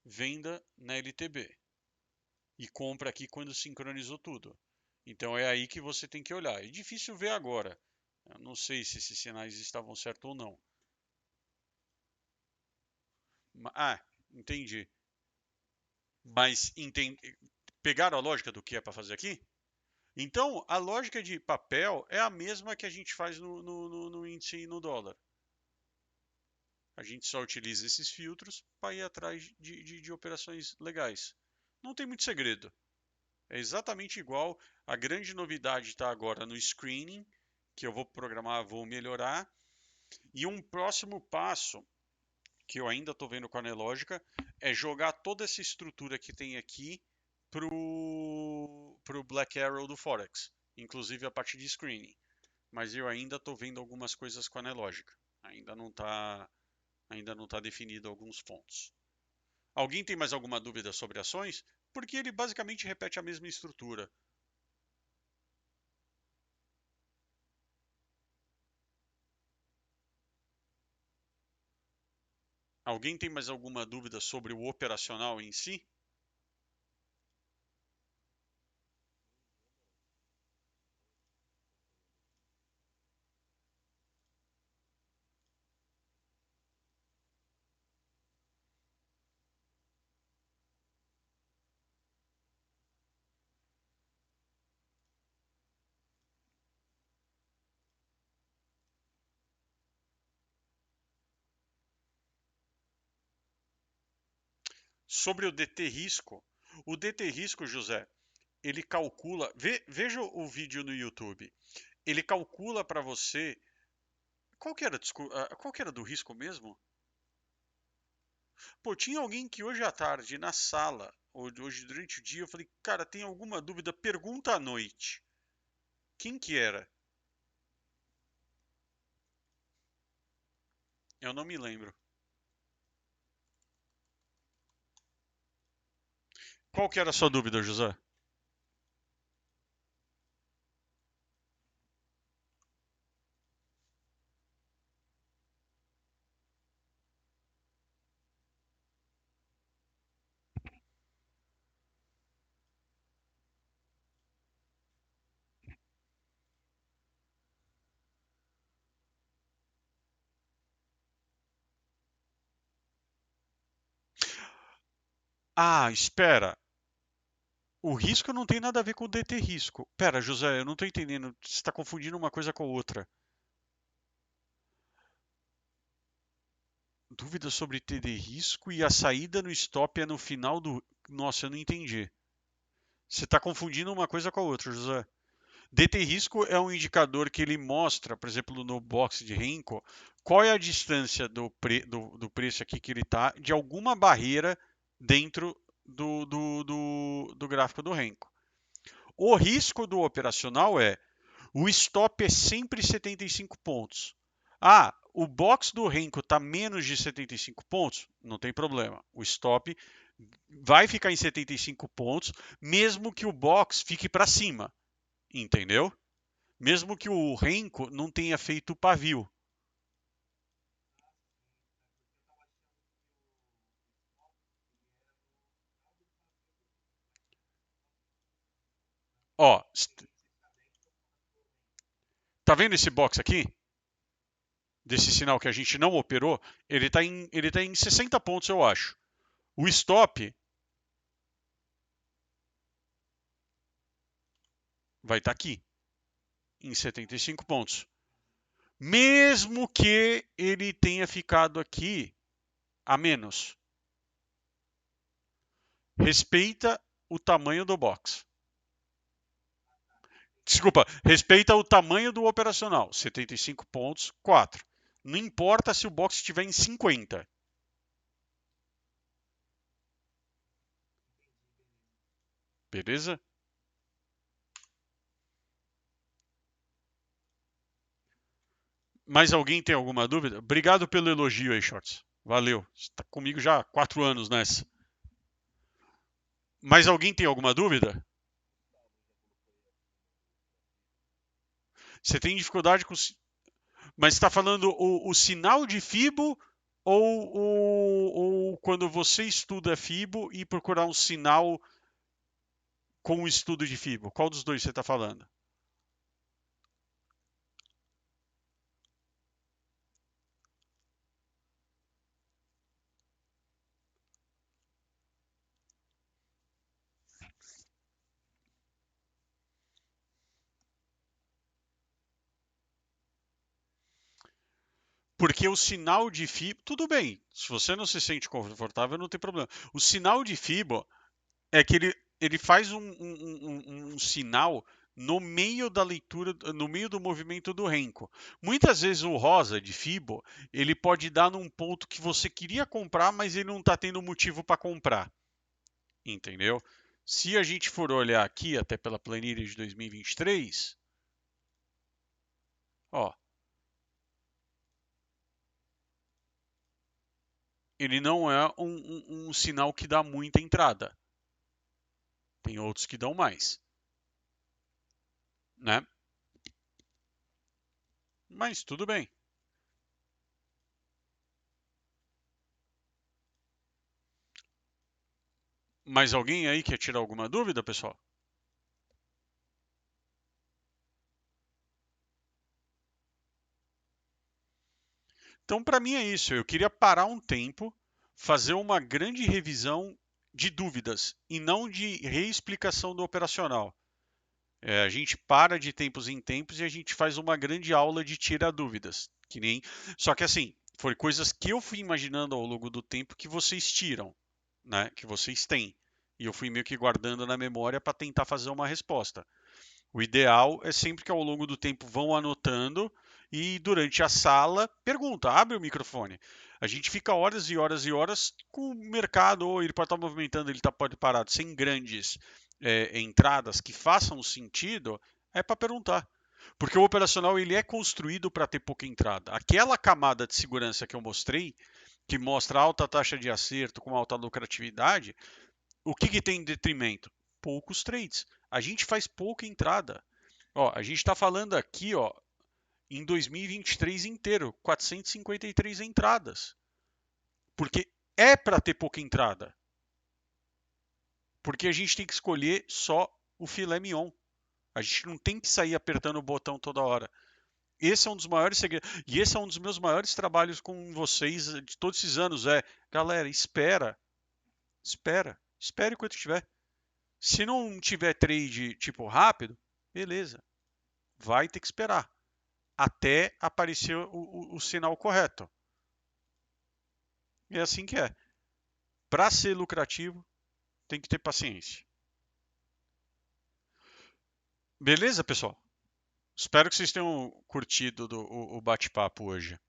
venda na LTB. E compra aqui quando sincronizou tudo. Então é aí que você tem que olhar. É difícil ver agora. Eu não sei se esses sinais estavam certos ou não. Ah, entendi. Mas pegaram a lógica do que é para fazer aqui? Então, a lógica de papel é a mesma que a gente faz no índice e no dólar. A gente só utiliza esses filtros para ir atrás de operações legais. Não tem muito segredo. É exatamente igual. A grande novidade está agora no screening, que eu vou programar, vou melhorar. E um próximo passo, que eu ainda estou vendo com a Anelógica, é jogar toda essa estrutura que tem aqui pro Black Arrow do Forex, inclusive a parte de screening. Mas eu ainda estou vendo algumas coisas com a Anelógica. Ainda não tá definido alguns pontos. Alguém tem mais alguma dúvida sobre ações? Porque ele basicamente repete a mesma estrutura. Alguém tem mais alguma dúvida sobre o operacional em si? Sobre o DT risco, José, ele calcula. Veja o vídeo no YouTube. Ele calcula para você. Qual que era do risco mesmo? Pô, tinha alguém que hoje à tarde na sala, hoje durante o dia, eu falei, cara, tem alguma dúvida? Pergunta à noite. Quem que era? Eu não me lembro. Qual que era a sua dúvida, José? Ah, espera. O risco não tem nada a ver com o DT risco. Pera, José, eu não estou entendendo. Você está confundindo uma coisa com a outra. Dúvida sobre TD risco e a saída no stop é no final do. Nossa, eu não entendi. Você está confundindo uma coisa com a outra, José. DT risco é um indicador que ele mostra, por exemplo, no box de Renko, qual é a distância do preço aqui que ele está de alguma barreira dentro do gráfico do Renko. O risco do operacional é o stop é sempre 75 pontos. Ah, o box do Renko está menos de 75 pontos? Não tem problema. O stop vai ficar em 75 pontos, mesmo que o box fique para cima. Entendeu? Mesmo que o Renko não tenha feito o pavio. Ó, tá vendo esse box aqui? Desse sinal que a gente não operou? Ele tá em 60 pontos, eu acho. O stop vai estar aqui, em 75 pontos. Mesmo que ele tenha ficado aqui a menos. Respeita o tamanho do box. Desculpa, respeita o tamanho do operacional. 75 pontos, 4. Não importa se o box estiver em 50. Beleza? Mais alguém tem alguma dúvida? Obrigado pelo elogio aí, Shorts. Valeu. Está comigo já há 4 anos nessa. Mais alguém tem alguma dúvida? Você tem dificuldade com. Mas está falando o sinal de FIBO ou quando você estuda FIBO e procurar um sinal com o estudo de FIBO? Qual dos dois você está falando? Porque o sinal de FIBO, tudo bem, se você não se sente confortável, não tem problema. O sinal de FIBO é que ele faz um sinal no meio da leitura, no meio do movimento do Renko. Muitas vezes o rosa de Fibo, ele pode dar num ponto que você queria comprar, mas ele não está tendo motivo para comprar. Entendeu? Se a gente for olhar aqui, até pela planilha de 2023, ó, ele não é um sinal que dá muita entrada. Tem outros que dão mais, né? Mas tudo bem. Mais alguém aí quer tirar alguma dúvida, pessoal? Então, para mim é isso. Eu queria parar um tempo, fazer uma grande revisão de dúvidas e não de reexplicação do operacional. A gente para de tempos em tempos e a gente faz uma grande aula de tirar dúvidas, que nem. Só que assim, foi coisas que eu fui imaginando ao longo do tempo que vocês tiram, né? Que vocês têm. E eu fui meio que guardando na memória para tentar fazer uma resposta. O ideal é sempre que ao longo do tempo vão anotando e durante a sala pergunta, abre o microfone. A gente fica horas e horas e horas com o mercado, ou ele pode estar movimentando, ele pode parado, sem grandes entradas que façam sentido, É para perguntar. Porque o operacional ele é construído para ter pouca entrada. Aquela camada de segurança que eu mostrei, que mostra alta taxa de acerto com alta lucratividade, o que, que tem em detrimento? Poucos trades. A gente faz pouca entrada. Ó, a gente está falando aqui, ó, em 2023 inteiro, 453 entradas. Porque é para ter pouca entrada. Porque a gente tem que escolher só o filé mignon. A gente não tem que sair apertando o botão toda hora. Esse é um dos maiores segredos. E esse é um dos meus maiores trabalhos com vocês de todos esses anos. Galera, espera. Espera. Espere enquanto tiver. Se não tiver trade tipo rápido, beleza. Vai ter que esperar. Até aparecer o sinal correto. E é assim que é. Para ser lucrativo, tem que ter paciência. Beleza, pessoal? Espero que vocês tenham curtido o bate-papo hoje.